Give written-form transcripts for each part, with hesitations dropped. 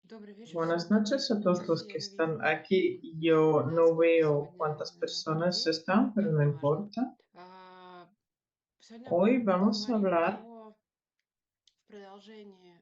Добрый вечер Buenas всем. noches a todos los que Я están вижу aquí. много Yo глаз, no как veo сегодня, cuántas наверное, personas день, están, pero но no неважно. importa. А, Сегодня Hoy vamos a поговорим hablar, про в продолжении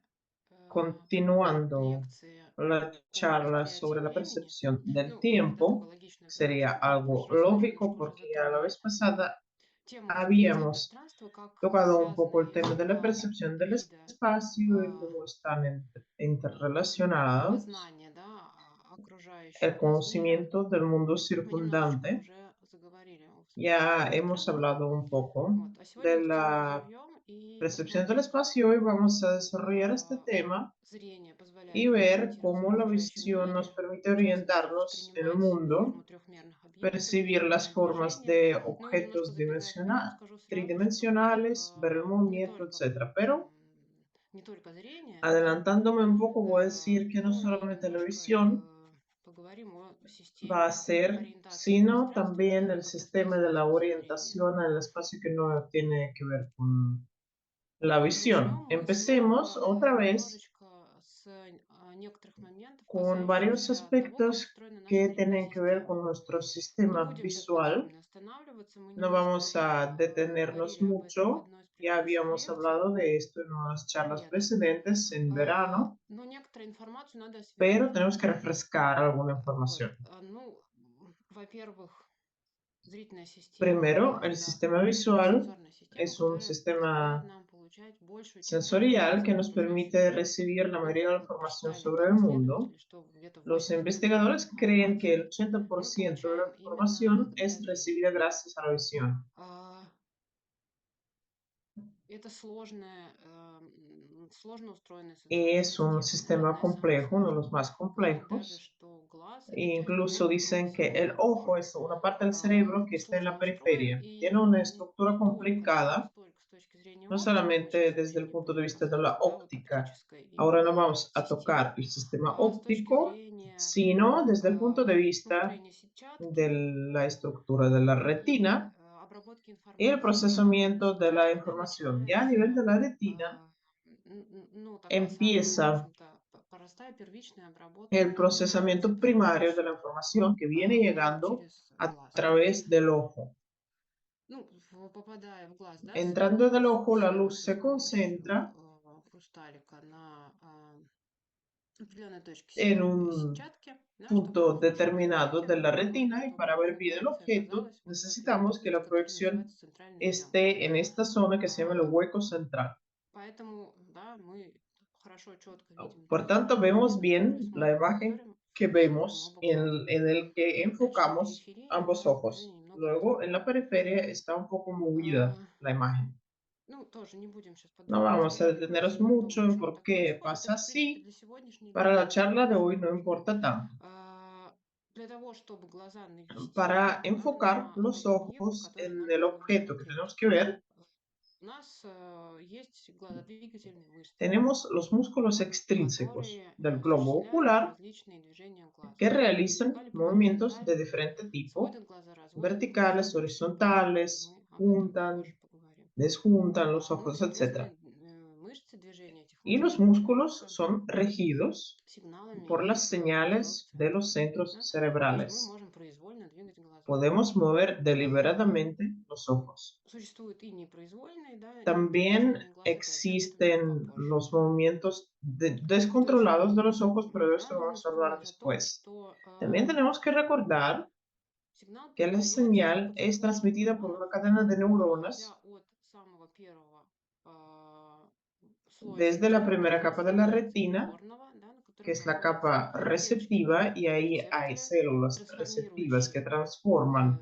continuando лекции la о charla восприятии sobre la времени. percepción del Ну, это такое tiempo. логичное Sería продолжение. В algo прошлый раз lógico немножко уже porque ya la затронули vez pasada тему восприятия habíamos пространства как tocado un poco el связанные tema de la два percepción del вида espacio y cómo están interrelacionados. познания, да, El окружающего нас мира. conocimiento del mundo Мы немножечко circundante. уже заговорили о Ya восприятии hemos пространства. hablado un poco Вот. А сегодня de эту тему la разовьем и percepción del посмотрим, espacio. Hoy vamos a как desarrollar este tema зрение y позволяет нам ver ориентироваться в cómo la окружающем visión nos мире, permite в частности, orientarnos en el воспринимать mundo, форму трехмерных объектов, percибir las визуальное formas движение. de Ну и немножко objetos забегая вперед, скажу сразу, что tridimensionales, ver el не movimiento, только, etcétera. Pero не только zрение, adelantándome un poco, voy a decir que no но и solamente la немножко visión поговорим о va a системе ser, ориентации в sino пространстве, también которая el как раз не sistema de la связана со зрением. orientación al espacio que no tiene que ver con la Начнем visión. мы Empecemos снова otra vez немножечко с некоторых моментов, con varios касающихся того, как aspectos устроена наша que tienen зрительная que ver система. con nuestro Не sistema будем сейчас visual. подробно останавливаться, мы No немножко vamos уже a detenernos говорили об этом в mucho. одной из Ya предыдущих habíamos лекций, hablado de esto en unas charlas летом. precedentes en verano, Но некоторую информацию надо pero освежить. tenemos que refrescar alguna Вот. información. Ну, во-первых, зрительная система– Primero, el это sistema visual сенсорная система, es un которая позволяет sistema нам получать большую часть sensorial que информации об nos окружающем permite мире. recibir la Ну, mayoría de la мы información прочитали sobre там el mundo. исследователи, что где-то Los 80% investigadores creen que el информации мы 80% de la получаем именно información благодаря es зрению. recibida gracias a la visión. А, Это сложно устроенная сенсорная Es un система, наверное, sistema одна из самых complejo, uno de сложных. los más Говорят даже, complejos. что глаз– E это часть incluso мозга dicen que el сложная, ojo es una parte del cerebro que está en la сложно устроен, periferia. Tiene и una не estructura не complicada, столько с точки зрения no оптики, мы solamente сейчас desde вообще el не punto de будем vista de la касаться, да, вот óptica. оптической Ahora no именно vamos a tocar системы, el sistema а с точки óptico, зрения sino desde el punto de ну, vista строения de сетчатки la estructura de la и retina обработки y el информации. procesamiento de la Сетчатка, да, información. Ya a nivel de начинается, la retina а, ну, такая самая, в empieza общем-то, простая первичная el обработка информации, procesamiento primario de la поступающей información que viene llegando через a глаз. través del ojo. Ну, попадая в глаз, да, Entrando свет del ojo, la luz рассеивается с se помощью concentra хрусталика на определенной точке en un сетчатки, да, чтобы punto увеличить determinado потоки, de la retina y para чтобы ver bien el информация objeto оказалась вот в этой necesitamos que la области, которая proyección называется центральная ямка. esté en esta zona que se llama el hueco central. Поэтому, да, мы хорошо, четко видим Por ту tanto, vemos информацию, которую bien la смотрим, imagen которую que фокусируем vemos оба глаза. en el que Дальше enfocamos периферия, ambos она уже ojos. немного Luego, en la другое. periferia está un poco movida А, la imagen. Ну, тоже не будем сейчас No подробно vamos a озвучивать detenernos о том, mucho en почему por так qué происходит. pasa Это, в принципе, así. для сегодняшней Para la лекции charla de не hoy суть no важно. importa tanto. Для того, чтобы глаза навести Para enfocar на los тот объект, охos который en нам el нужно objeto que рассмотреть. tenemos que ver, У нас есть глазодвигательные мышцы, tenemos los músculos extrínsecos которые del globo осуществляют ocular различные движения que глаза. По realizan вертикали, по movimientos de горизонтали, diferente tipo, сводят глаза, разводят глаза verticales, и все прочее. horizontales, Мы об этом попозже juntan, поговорим. desjuntan los Ну и, ojos, соответственно, etc. мышцы, движения этих Y los мышц músculos управляются son regidos сигналами por las из мозговых señales de центров. los centros Да? То есть мы cerebrales. можем произвольно двигать глазом. Podemos mover А, deliberadamente los ojos. Существуют и непроизвольные, да, También движения глаз, опять же, об этом чуть existen попозже. los movimientos Что еще descontrolados de los ojos, pero de esto надо vamos будет a hablar вспомнить о том, después. что También tenemos que recordar сигнал que la передается señal по es цепочке transmitida por нейронов, una cadena de проходя neuronas от самого первого слоя desde la сетчатки, primera да, capa de la слоя retina, сенсорного, да, на que котором es la находятся capa клеточки, receptiva, y ahí hay рецепторы, células receptivas que трансформирующие transforman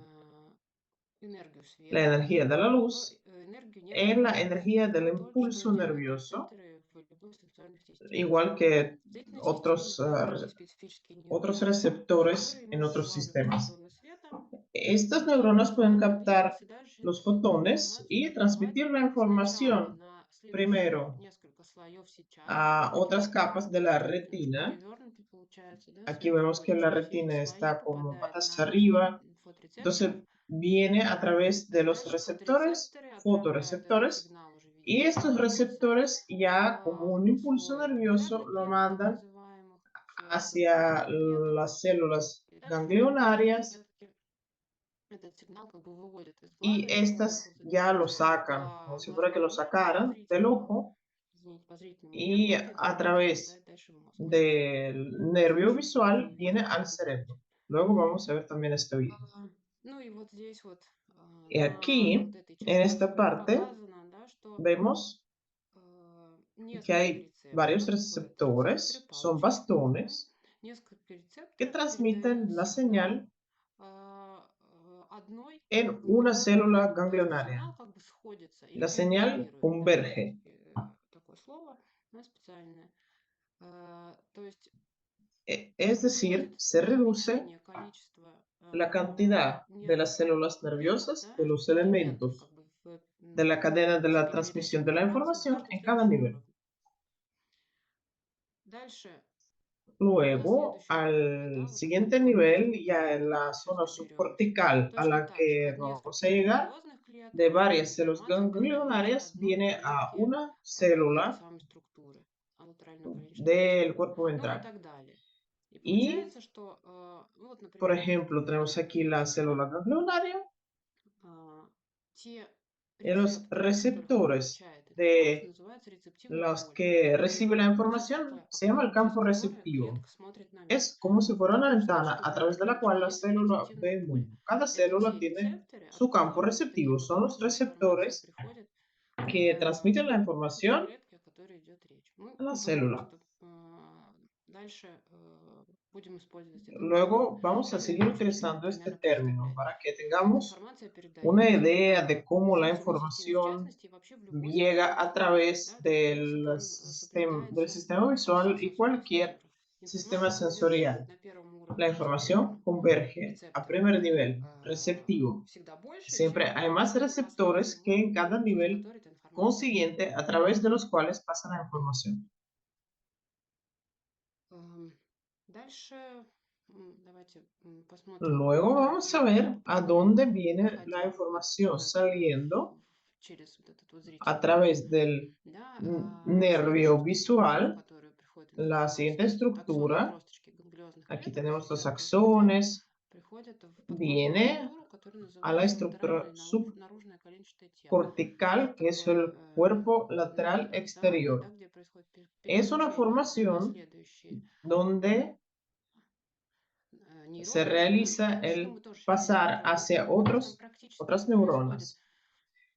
энергию la света energía de la в luz энергию en la некоторого energía del импульса. То, что impulso делают nervioso, рецепторы в любой сенсорной системе. igual que В зрительной системе otros, выделены специфические otros нейроны, receptores которые en могут otros улавливать sistemas. фотоны света, Estas neuronas pueden captar двигаться дальше los эту fotones информацию y передавать transmitir la сначала información на следующие primero несколько слоев сетчатки, a таким otras образом, capas de la вот немножко retina. перевернутый получается, да, Aquí свет, vemos но que la через все эти retina слои está como попадает patas на arriba. фоторецепторы. Entonces viene a través de los Дальше receptores, фоторецепторы отправляют этот fotoreceptores, сигнал уже в виде y estos импульса receptores ya como un в impulso слой nervioso эпителиарных lo клеток, так mandan называемых, hacia las células И дальше ganglionarias клетки этот сигнал как бы выводят из y глаза, и потом estas выползает ya lo sacan, como по si fuera que глазному lo нерву, по sacaran del зрительному, ojo извините, по зрительному нерву, y эта a информация través попадает дальше в мозг. Мы сейчас del nervio visual увидим viene al это. cerebro. Luego vamos a ver también este А, video. Ну и вот здесь вот Y на aquí, вот этой en части esta parte, показано, да, что vemos que несколько hay varios рецепторов, это рецепторы, receptores, son палочки, да, bastones, несколько que рецепторов передают transmiten la сигнал señal одной en una ganglионарной, célula то есть ganglionaria. сигнал как бы сходится или La señal конвергирует, да, converge. по-русски такое слово, да, специальное. То есть Es decir, происходит se reduce увеличение количества la cantidad de las células нервных, nerviosas de да, los элементов elementos как бы в de la cadena de la цепи transmisión de la информации на información каждом en cada следующем nivel. уровне. Дальше на Luego, следующем уровне, al да, вот эта siguiente информация nivel, как бы ya en выходит, la все, zona что берется. subcortical a Точно la так же que от vamos a нескольких llegar, gangliозных клеток de varias células информация передается ganglionarias, одной viene a клетке una этой célula самой структуры, латеральной коленчатой del телы. cuerpo Ну и ventral. так далее. И Y, получается, что, ну вот, por например, вот этот ejemplo, tenemos aquí la случай, да, célula ganglionaria те y los рецепторы, от которых она receptores получает информацию, de называется рецептивное los поле. que reciben la То есть это información такое se llama el окно, через campo которое receptivo. клетка смотрит на мир. Es como si fuera Так una вот, значит, ventana a чтобы través увидеть de la клеточку, cual la есть célula рецептивное ve el поле. mundo. Cada Это célula те tiene рецепторы, от su campo которых вот таким receptivo. вот Son los образом информация receptores приходит que к transmiten la той información клетке, о которой идет речь. Мы a la потом célula. просто дальше будем использовать этот термин. Luego vamos a Сейчас мы seguir увидим, что он utilizando este примерно término представляет. para que То есть tengamos информация una передается idea de cómo la в нервной системе в información частности и вообще в любой llega системе a визуальной. través Да? Этот принцип, del он соблюдается sistema во visual всех y сенсорных cualquier структурах. sistema Информация конвергирует sensorial. на первом La уровне, información рецепторном. converge a Рецепторов primer nivel, receptivo. всегда больше, Siempre чем hay más по receptores que следующему en cada уровню, через nivel который эта информация consiguiente a проходит. través de los cuales pasa la información. Дальше давайте посмотрим, Luego куда эта vamos a ver информация a попадает, dónde viene la выходя вот información как бы saliendo через вот этот вот a зрительный нерв. través del Да, следующая nervio структура, в visual. которую приходит La siguiente информация от аксонной estructura, отросточки gangliosных aquí клеток, tenemos los происходя, axones, приходит в подкорковую viene структуру, которая a la называется estructura латеральное наружное коленчатое тело. subcortical, que es Такой el cuerpo lateral наклон основания, да, exterior. где происходит Es una переключение на formación следующий donde se нейрон, да, realiza что мы el тоже сейчас здесь pasar попробуем hacia сделать. То есть там практически otras не происходит neuronas.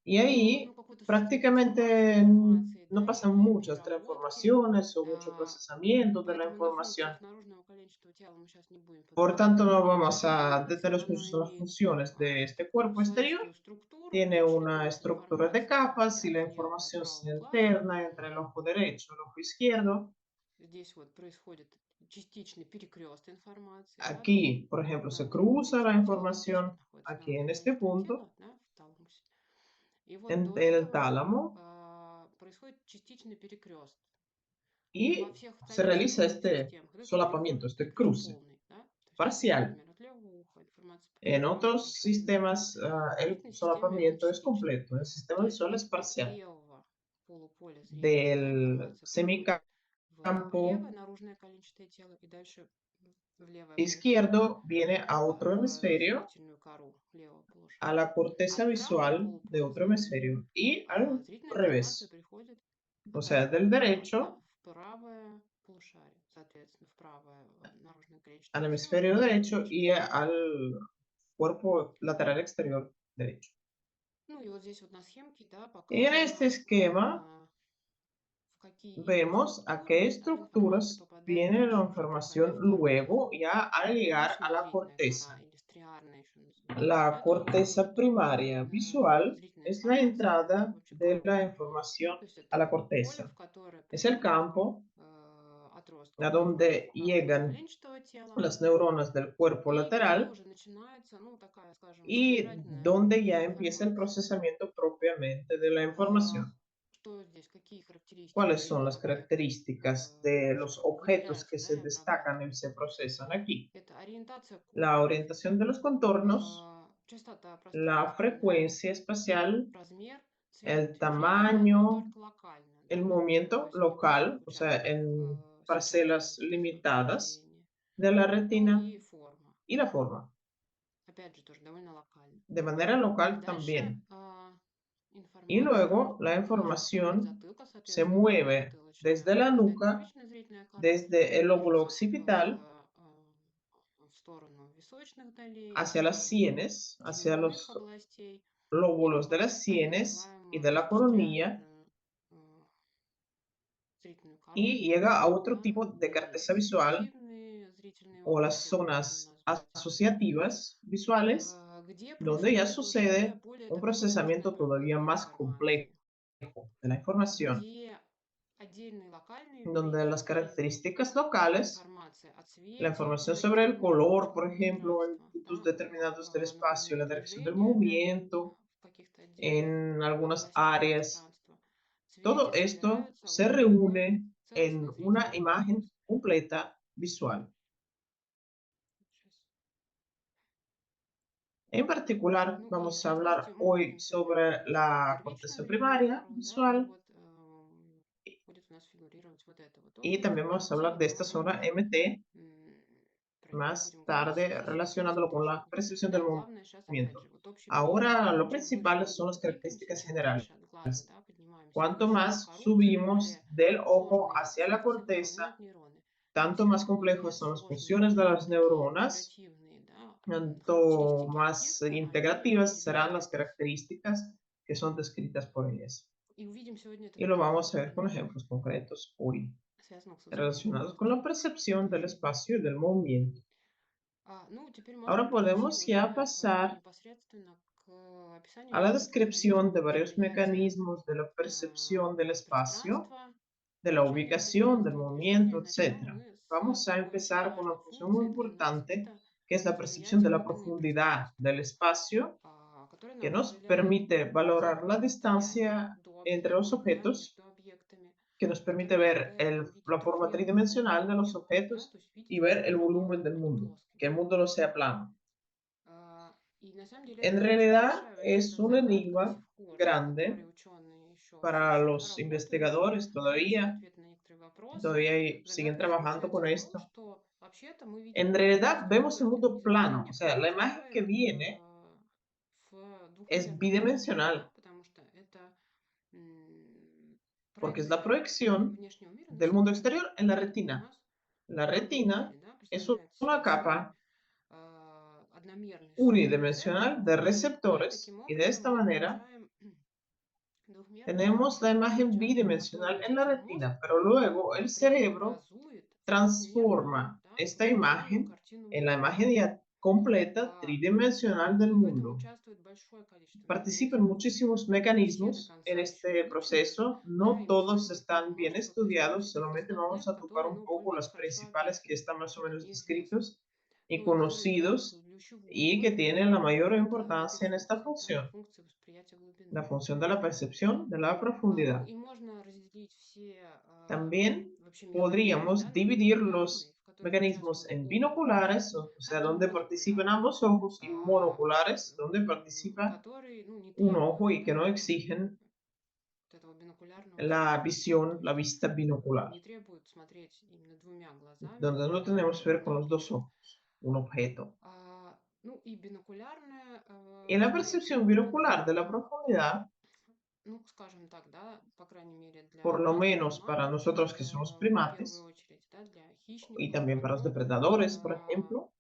Y ну, ahí какой-то существенной prácticamente трансформации, no да, pasan или muchas переработки. transformaciones o mucho procesamiento de la Поэтому на información. функциях наружного коленчатого тела мы сейчас не будем Por подробно tanto, no vamos a останавливаться. detenernos mucho Оно en las имеет funciones de este такую cuerpo exterior. слоистую структуру, Tiene где una чередуется estructura de информация capas y la от левого и información se правого глаза. alterna entre el ojo derecho y el ojo izquierdo. Здесь вот происходит частичный перекрест информации, да, то есть Aquí, por ejemplo, se наружное cruza la коленчатое тело вот здесь вот información, находится aquí en наружное este коленчатое punto, тело, да, в таламусе. И вот до en el этого tálamo, происходит частичный перекрест. Во y всех se остальных realiza нервных este системах этот solapamiento, este перекрест cruce полный, да, то есть, parcial. например, от левого уха информация En попадает в правое otros полушарие, наоборот. sistemas, В el зрительной системе он solapamiento es частичный. completo, en el sistema То есть visual es от parcial. левого полуполя зрения, да, Del информация приходит в semicampo левое наружное коленчатое тело и dальше в левое полушарие, izquierdo viene a otro в hemisferio, зрительную кору левого a полушария. la А corteza в правое visual de полуполе otro зрения hemisferio y al зрительная информация revés. приходит O от sea, del левого, да, derecho в правое полушарие, соответственно, в правое наружное al коленчатое тело, в hemisferio левое derecho y полушарие. al cuerpo lateral exterior derecho. Ну и вот здесь вот на схемке, да, Y en este показано, esquema в какие именно vemos a qué структуры, да, информация estructuras попадает viene la дальше, уже проходя información в кору. luego ya al llegar a Первичная la зрительная кора corteza. или стриарная еще называется. La Это уже corteza primaria visual зрительная es la информация в entrada вообще de la коронную. información То есть a это la поле, corteza. в которое Es el приходят campo отростки a donde аксонно llegan коленчатого тела, las neuronas del cuerpo и где lateral уже начинается, ну, такая, скажем, y содержательная donde ya empieza el информация. procesamiento propiamente de la información. Что здесь, какие характеристики ¿Cuáles son именно las вообще características de los objetos выделяются, que да, se и определяются? destacan y se procesan aquí? Это ориентация La контуров, orientación de los contornos, частота la пространственная, frecuencia espacial, размер, цвет, el движение, но tamaño, только локально, el да, например, то movimiento есть local, o sea, участок parcelas сейчас limitadas зрения. de la Ну retina и форма. y la forma. Опять же, тоже довольно локально. De manera local Дальше también. Y информация luego la от información затылка, se соответственно, mueve desde затылочная la nuca, средневисочная зрительная кора desde el lóbulo движется occipital в сторону височных долей, в hacia las сторону sienes, hacia теменных los областей и lóbulos de las попадает в так sienes y de называемую la coronilla вещественную э, зрительную кору, y llega a otro да, tipo de и corteza visual ассоциативные зрительные o las области, это то, что zonas называется, asociativas visuales, где donde ya происходит уже sucede более un такая сложная procesamiento todavía обработка más complejo информации, de la información, где отдельные локальные donde las признак características locales, информации о la цвете información sobre el картины, color, por точках ejemplo, en пространства, puntos да, determinados del espacio, направление la dirección del движения movimiento, в каких-то отдельных en algunas областях áreas, пространства, todo цвете esto собираются se уже в reúne en целостный una зрительный imagen образ. completa visual. Сейчас. En particular, Ну и в vamos a частности hablar мы hoy видим sobre сегодня la первичную corteza зрительную primaria кору, да, и visual вот будет у нас фигурировать вот эта вот y область, también vamos a hablar de esta где zona мы MT про нее más будем говорить tarde сейчас чуть-чуть relacionándolo con la позже. percepción del Да, главное сейчас опять movimiento. же вот общий принцип. Ahora, lo Чем выше principal мы son las двигаемся, características чем generales. дальше от глаза, да, поднимаемся Cuanto выше в más кору, тем subimos более del ojo сложные hacia la функции corteza, выполняют нейроны. Ну, tanto вообще más complejos более son las сложные funciones de и las такие neuronas, интегративные, да, tanto характеристики más объекта, они integrativas serán определяют. las características que son descritas por ellas. И увидим сегодня это Y на lo примере, vamos a ver con ejemplos concretos hoy, связанных с relacionados восприятием. con la percepción del espacio y del movimiento. Ну, теперь можно Ahora перейти podemos ya уже pasar непосредственно к описанию a la некоторых descripción механизмов de varios восприятия mecanismos de la percepción del espacio, пространства, de la движения, ubicación, del пространства движения. movimiento, Начнем etc. мы с Vamos a такой очень empezar con важной una función muy функции для нас. importante, Это que es la percepción de восприятие la глубины profundidad пространства, del espacio, которое que нам nos позволяет permite valorar la расстояние distancia до entre los объектов, да, objetos, между объектами, que nos permite которое ver позволяет нам la видеть forma поверхность tridimensional de los объекта, да, objetos то есть видеть y ver el восприятие volumen объекта del как mundo, que плоский. el mundo no sea plano. И на самом деле En это очень realidad большая es вообще-то un загадка до enigma сих пор, над grande которой ученые еще все para еще los работают, investigadores ищут todavía, ответы на некоторые que вопросы. todavía siguen Загадка trabajando заключается con в том, esto. что вообще-то мы видим En мир realidad vemos el построен mundo plano, o изображение sea, la imagen que построен viene в es двухмерном формате, да, bidimensional, потому что это porque es la проекция proyección внешнего мира на del mundo себя. exterior en la Вот у retina. нас La retina наблюдатель, да, es представляет una себе свой capa одномерный строй unidimensional de рецепторов, и receptores таким y de образом esta мы manera получаем двухмерную tenemos la imagen отпечаток. bidimensional То en la есть мозг retina, pero luego el cerebro преобразует в двухмерную, transforma да, esta двухмерную imagen картину en la мира. imagen ya completa tridimensional del И в этом mundo. участвует большое количество Participan механизмов. muchísimos Не все до mecanismos en конца еще este изучены, proceso, да, no и мы с todos вами están bien немножечко коснемся estudiados, таких solamente vamos основных, a tocar которые, un ну, poco более los хорошо principales que описаны están más o menos и известны. descritos y Ну и которые играют conocidos ключевую y que роль tienen la mayor в этой importancia en esta функции, да, función, функции восприятия la глубины. función de la percepción de la Ну profundidad. и можно разделить все También вообще механизмы, да, podríamos на dividir бинокулярные, los в которых mecanismos участвуют en оба глаза, binoculares, o да, sea, и donde participan монокулярные, ambos ojos, y monoculares, donde participa которые, ну, не un ojo требуют, y que no да, exigen вот этого бинокулярного la восприятия, то visión, la есть vista binocular, не требуют смотреть именно двумя глазами donde no tenemos que на ver con los dos объект. ojos, un objeto. Ну и бинокулярное En la восприятие percepción глубины, binocular de la profundidad, ну, скажем так, да, по крайней мере для por lo нас, menos para приматов, nosotros que somos в первую primates, очередь, да, для y хищников, también para los оно, depredadores, por ejemplo,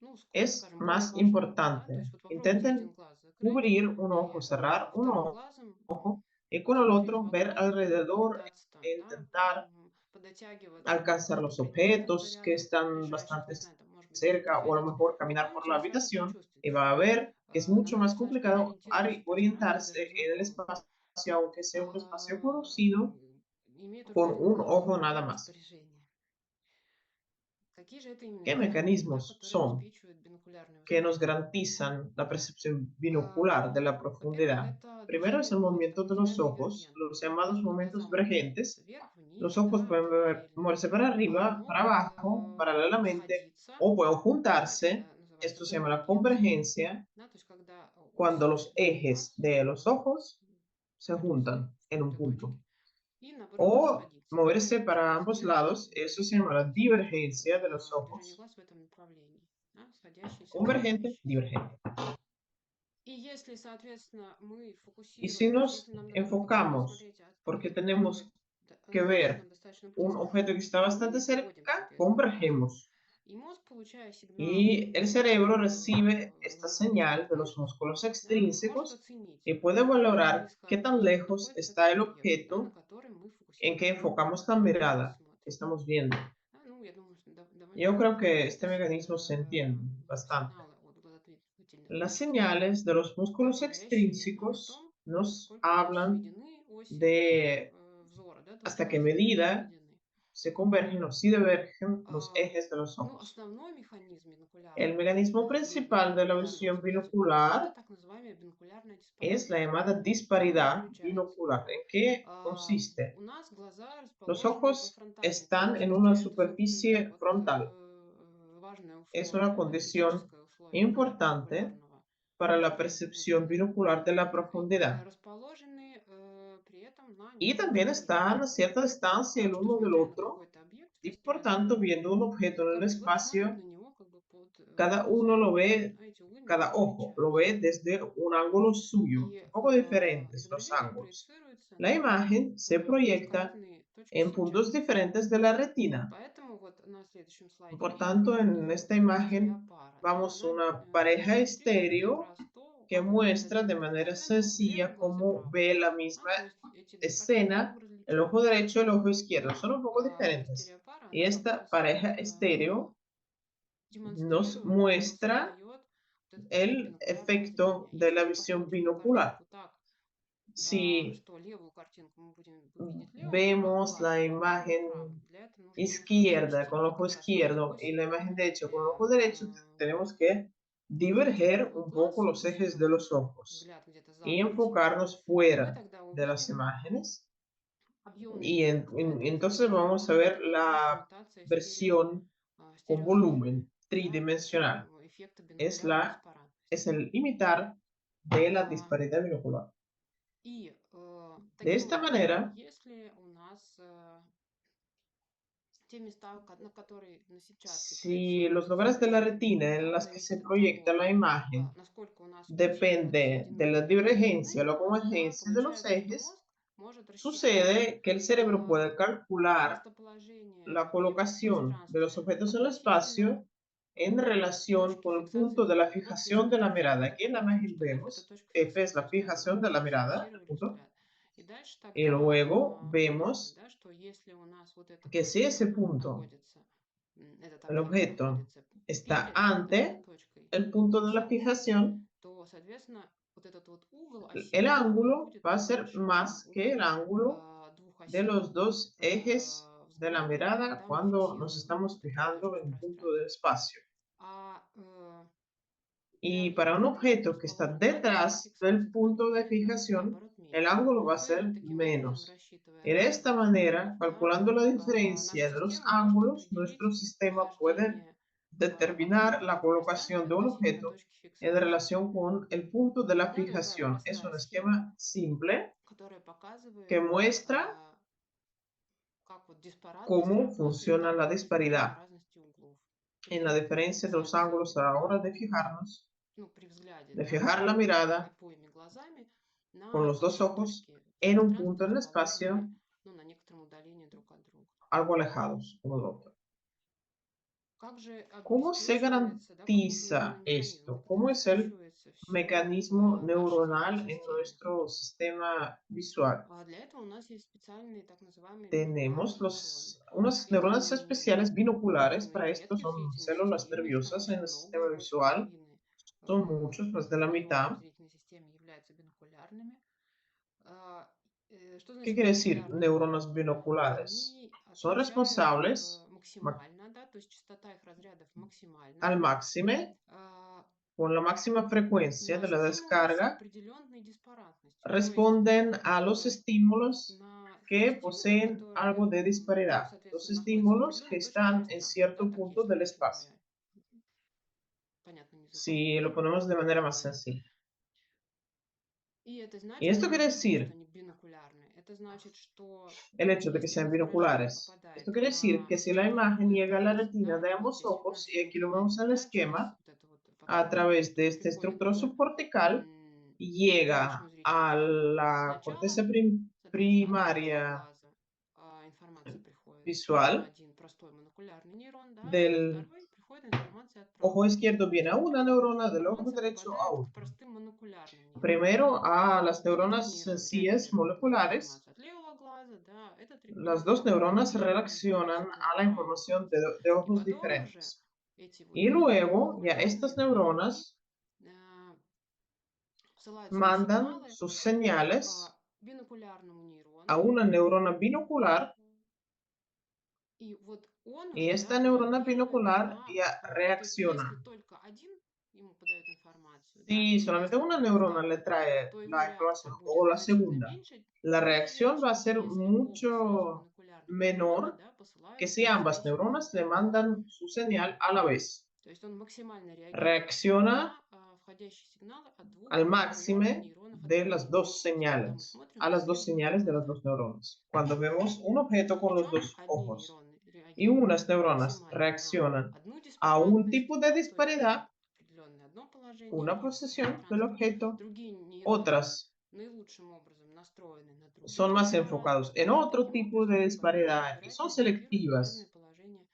ну, es скажем, более más важно, да, то importante. есть вот попробуйте один Intenten глаз закрыть cubrir un и ojo, cerrar un вторым глазом ojo y con el смотреть otro ver вокруг и alrededor пытаться e там, да, intentar подотягиваться к alcanzar каким-то los предметам objetos que рядом están лежащих, bastante не знаю, там, может быть, даже cerca o a lo подходить mejor к caminar por кровати la и сразу habitación y почувствовать, va a что ver que es mucho más находится что-то complicado ориентирующее в пространстве orientarse даже en el знакомое, espacio, aunque sea un espacio conocido, имея только con один un глаз ojo nada в más. распоряжении. Какие же это именно ¿Qué механизмы, да, mecanismos которые son обеспечивают бинокулярное que nos восприятие? garantizan la percepción binocular de la Во-первых, profundidad? это Primero es движение el глаз, так movimiento de los называемые ojos, эвергенты, los да, то есть llamados когда глаза momentos могут двигаться vergentes. вверх-вниз, Los ojos да, pueden параллельно, moverse para а arriba, para могут abajo, paralelamente, сходиться, o pueden да, juntarse. это называется Esto se llama la конвергенцией, convergencia, да, то есть когда cuando оси los двух ejes глаз de los ojos se находятся juntan в en un какой-то точке. punto. и наоборот o расходиться. moverse То para есть ambos где-то вот lados. Eso se llama la divergencia de los движение ojos. глаз в этом направлении, да, сходящиеся, Convergente, расходящиеся. divergente. И если, соответственно, мы Y si фокусируем, то есть nos если нам надо как бы enfocamos, посмотреть porque объект, который tenemos que находится ver нам достаточно un близко, objeto que está то мы bastante вводим cerca, себе этот фокус. convergemos. И mозг, получая сигнал Y el cerebro recibe esta señal de los снизу, músculos да, может extrínsecos оценить, y puede как valorar близко qué от tan нас lejos находится está этот el объект, да, на objeto который мы en que фокусируем enfocamos la внимание и mirada que смотрим. estamos viendo. Да, ну, я думаю, что довольно Yo creo понятно. que То este есть mecanismo se entiende bastante. сигналы от глазодвигательных Las мышц, señales de los да, músculos говорящие о extrínsecos том, nos насколько у нас hablan сведены оси de взора, да, hasta точки qué зрения medida сведены. se convergen o si divergen los А, ejes de los ну, ojos. основной механизм El бинокулярного mecanismo зрения, principal de la бинокулярного visión восприятия мира — это binocular так называемая бинокулярная es la диспаразия. llamada В чем она disparidad заключается? binocular. ¿En qué consiste? У нас глаза Los расположены во ojos фронтальной están en поверхности. una Это, собственно, superficie вот frontal. важное Es условие, una да, condición критическое условие для importante бинокулярного para la percepción восприятия. binocular de la profundidad. Расположены при этом на Y некотором también están расстоянии. a cierta distancia el Так что, uno del смотря на otro какой-то объект в y por tanto пространстве, viendo un objeto en el каждый глаз смотрит espacio, на него как бы под cada uno своим lo углом. ve, Да, эти углы cada немного ojo lo отличаются. ve desde un ángulo suyo, И un poco diferentes los изображение ángulos. проецируется La на imagen se немножко proyecta разные точки en puntos сетчатки. diferentes de la retina. Поэтому вот на следующем слайде Por видно, tanto, en esta вот sería imagen пара, да, vamos она una pareja демонстрирует как estéreo раз то, que как вот эта muestra de левая manera сцена в левом sencilla глазе cómo правом. ve la misma То есть эти две картинки escena немного el ojo различаются. derecho y el ojo izquierdo. Son un poco А diferentes. стереопара, Y она как esta раз pareja estéreo nos демонстрирует, muestra создает вот этот эффект el бинокулярного efecto зрения. de Если la мы visión посмотрим на binocular. картинку так, Si что левую картинку мы будем видеть левым vemos la глазом, а правую imagen правым, для этого нужно izquierda con сместить el вот ojo как раз эти izquierdo y la оси imagen derecha con el ojo derecho, tenemos que diverger левый un poco глаз, los ejes de высунуть los ojos взгляд где-то за y картинку. enfocarnos И мы fuera тогда de las увидим imágenes. объемный Y эффект. Это entonces изображение vamos a будет ver как раз la имитация versión con стереозвучания, volumen да, tridimensional. эффекта Es, бинокулярной диспаратности. es el imitar de la А, disparidad binocular. И De таким esta образом, manera, если у нас те места, на которые на сетчатке si los проецируется lugares de la изображение, retina en да, las que зависит se от proyecta того, la imagen насколько у нас оси depende de сведены la и divergencia o разделены, la да, convergencia de los получается, что ejes, мозг может рассчитать sucede que el cerebro puede calcular местоположение la объекта в colocación de los пространстве objetos en el относительно espacio en relación точки con el фиксации punto de la взгляда. Вот fijación верхняя de la точка — mirada. это Aquí en la какая imagen точка? F — это vemos, точка F es la фиксации взгляда. Вот fijación de мы la mirada, el зафиксировали punto, взгляд. И дальше y luego тогда понятно, vemos да, что если у нас вот эта que si точка ese punto, находится, этот el объект objeto, находится está перед, да, ante точкой el punto de la фиксации, fijación, то, соответственно, вот этот вот угол el осей, он ángulo будет va a ser больше, чем más que el угол ángulo двух de осей los dos ejes de la взгляда, mirada когда мы cuando nos фиксируем estamos вот эту fijando точку в en un punto del пространстве. espacio. А для Y para un объектов, которые objeto que está расположены за точкой detrás del фиксации, то punto de видно fijación, наоборот el меньше. ángulo va a То есть ser таким образом, menos. рассчитывая Y de esta разницу, manera, да, calculando la наша diferencia de los система может ángulos, nuestro определить sistema puede нахождение determinar la объекта в colocación пространстве de un относительно objeto точки en фиксации. relación con el punto de la Да, другая fijación. Es простая un схема, esquema simple которая que показывает, muestra как вот диспаратность cómo работает funciona la при определении disparidad разности углов, en la при diferencia de los фиксации, ángulos a la hora de fijarnos, при взгляде, de да, fijar la mirada обоими глазами con на los dos ojos точки в en un пространстве, punto en el расположенные, espacio на некотором удалении друг от друга. algo alejados uno del otro. Как же ¿Cómo se обеспечивается, да, каков нейронный garantiza механизм, esto? как это ¿Cómo es el обеспечивается все mecanismo в нашей нервной neuronal en системе? nuestro sistema visual? Для этого у нас есть специальные так называемые Tenemos бинокулярные нейроны. unas neuronas especiales binoculares, Нейронные para esto клетки в son células деятельности, и их там nerviosas en очень el много, sistema больше visual, половины son muchos, más de la нейронов в mitad. зрительной системе являются бинокулярными. Что ¿Qué значит quiere decir бинокулярные neuronas нейроны? binoculares? Они Son отвечают responsables максимально, да, то есть частота их разрядов al максимальная, máxime, а, con la máxima frecuencia на de la стимулы с descarga, определенной диспаратностью. То есть responden a los estímulos на que стимулы, poseen algo которые, de disparidad. Los соответственно, находятся в estímulos que определенной точке están en пространства, да, cierto так punto если, del если espacio. говоря понятным языком. Si lo ponemos de manera más sencilla. И это Y значит, esto помимо quiere того, что decir они бинокулярные, Это значит, что el hecho de que если sean изображение binoculares. попадает Esto quiere decir на que si la imagen другой llega a la глаз, retina да, de вот ambos здесь вот у ojos, нас y aquí lo идет vemos en el лента через esquema, вот это вот a подпорку, través de которая esta приходит estructura к subcortical, зрячему llega a зрительному органу. la Сначала, corteza соответственно, от правого primaria глаза информация приходит на visual один простой монокулярный нейрон, да, а на del второй приходит информация от ojo правого izquierdo, глаза. viene a una Сначала neurona, del ojo информация derecho a попадает к otra. простым монокулярным нейронам, Primero a las и этот neuronas нейрон sencillas реагирует на moleculares. информацию от левого глаза, да, этот Las dos neuronas реагирует на reaccionan информацию a от la правого información глаза. de И ojos потом уже diferentes. эти вот Y нейроны luego ya estas монокулярные, они neuronas э, посылают свои mandan сигналы sus señales бинокулярному a нейрону, una neurona binocular, и вот он y уже, esta да, neurona реагирует binocular на, ya то есть если reacciona. только один ему подает информацию, да, Si и solamente если una он neurona le недостаточно, trae то его la реакция información o будет la значительно segunda, меньше, la reacción va a чем ser если оба сразу mucho монокулярных нейрона, menor да, que посылают si свои ambas сигналы. neuronas le mandan su señal a la vez. То есть он максимально реагирует Reacciona на входящие сигналы от двух al монокулярных máxime нейронов de las одновременно. dos То есть когда мы señales, смотрим a на las dos схему два señales de las глаза. dos neuronas. Cuando vemos un objeto con los Причем dos одни ojos нейроны y реагируют unas neuronas максимально на reaccionan одну a un диспаратность, tipo de да, то есть disparidad, определенное одно положение una в posición del пространстве. objeto, Другие нейроны otras наилучшим образом настроены на son другие más аппараты, enfocados en да, и otro таким tipo образом de они гораздо disparidad y son избирательнее реагируют на разные selectivas. положения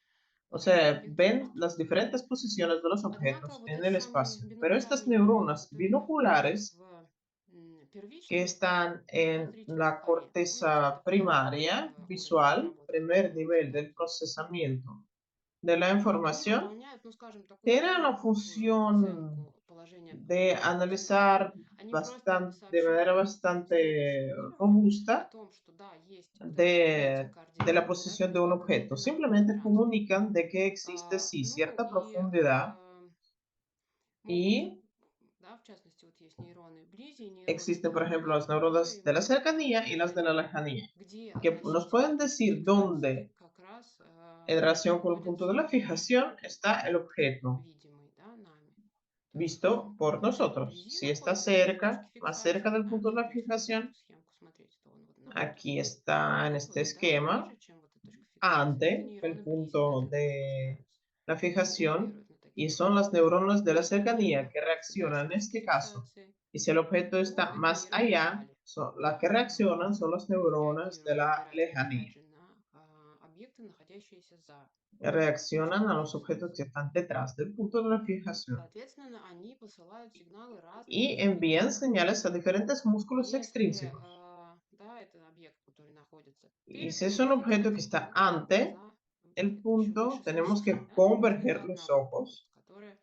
O sea, объектов в ven las пространстве. diferentes posiciones de los Однако objetos вот en эти el самые espacio. Pero estas бинокулярные нейроны, neuronas которые находятся binoculares в que первичной están коре, да, en зрительной la коре, ну, вообще corteza это первый primaria уровень visual, обработки primer информации, nivel да, del procesamiento de la они información, выполняют, ну, скажем, такую tienen более una грубую función оценку положения de объектов в спектре. analizar Они просто de manera сообщают bastante следующее о robusta том, что да, есть вот это покрытие de la координат, да, posición de un определенного objeto. координатного Simplemente пространства. comunican de que existe, sí, Ну cierta и profundidad могут, y да, в частности, вот есть нейроны вблизи, нейроны existen, por ejemplo, вдалеке, las которые neuronas de la могут cercanía y las de сказать, la lejanía, где que nos относительно pueden точки decir фиксации dónde, как раз en relación con el punto de находится la fijación, está el объект, objeto видимый, да, нами. То есть visto por где-то nosotros. вблизи Si está находится эта точка cerca, más cerca фиксации, del да, punto то de есть la если вот на fijación, эту схемку смотреть, то он вот aquí находится está en este чуть, да, esquema, ближе, чем вот эта точка фиксации. Это ante el нейроны вблизи, да, punto которые de возбуждаются la и fijación, реагируют на y такие son las сигналы. neuronas de la Если объект cercanía que находится дальше reaccionan en точки este caso. фиксации, Y si el objeto то está это más нейроны allá, вдали. las que reaccionan son las neuronas de Реагируют la избирательно, опять lejanía. же, на объекты, находящиеся за Reaccionan точкой a los objetos que фиксации. están detrás del punto de la fijación Соответственно, они посылают сигналы разным y múсculам. envían señales a diferentes músculos Если, extrínsecos. да, это объект, который находится Y перед si es точкой un objeto que фиксации, está то ante глаза el еще punto, выше tenemos свищутся, que да? То есть это converger одна los группа, вот, ojos. которая,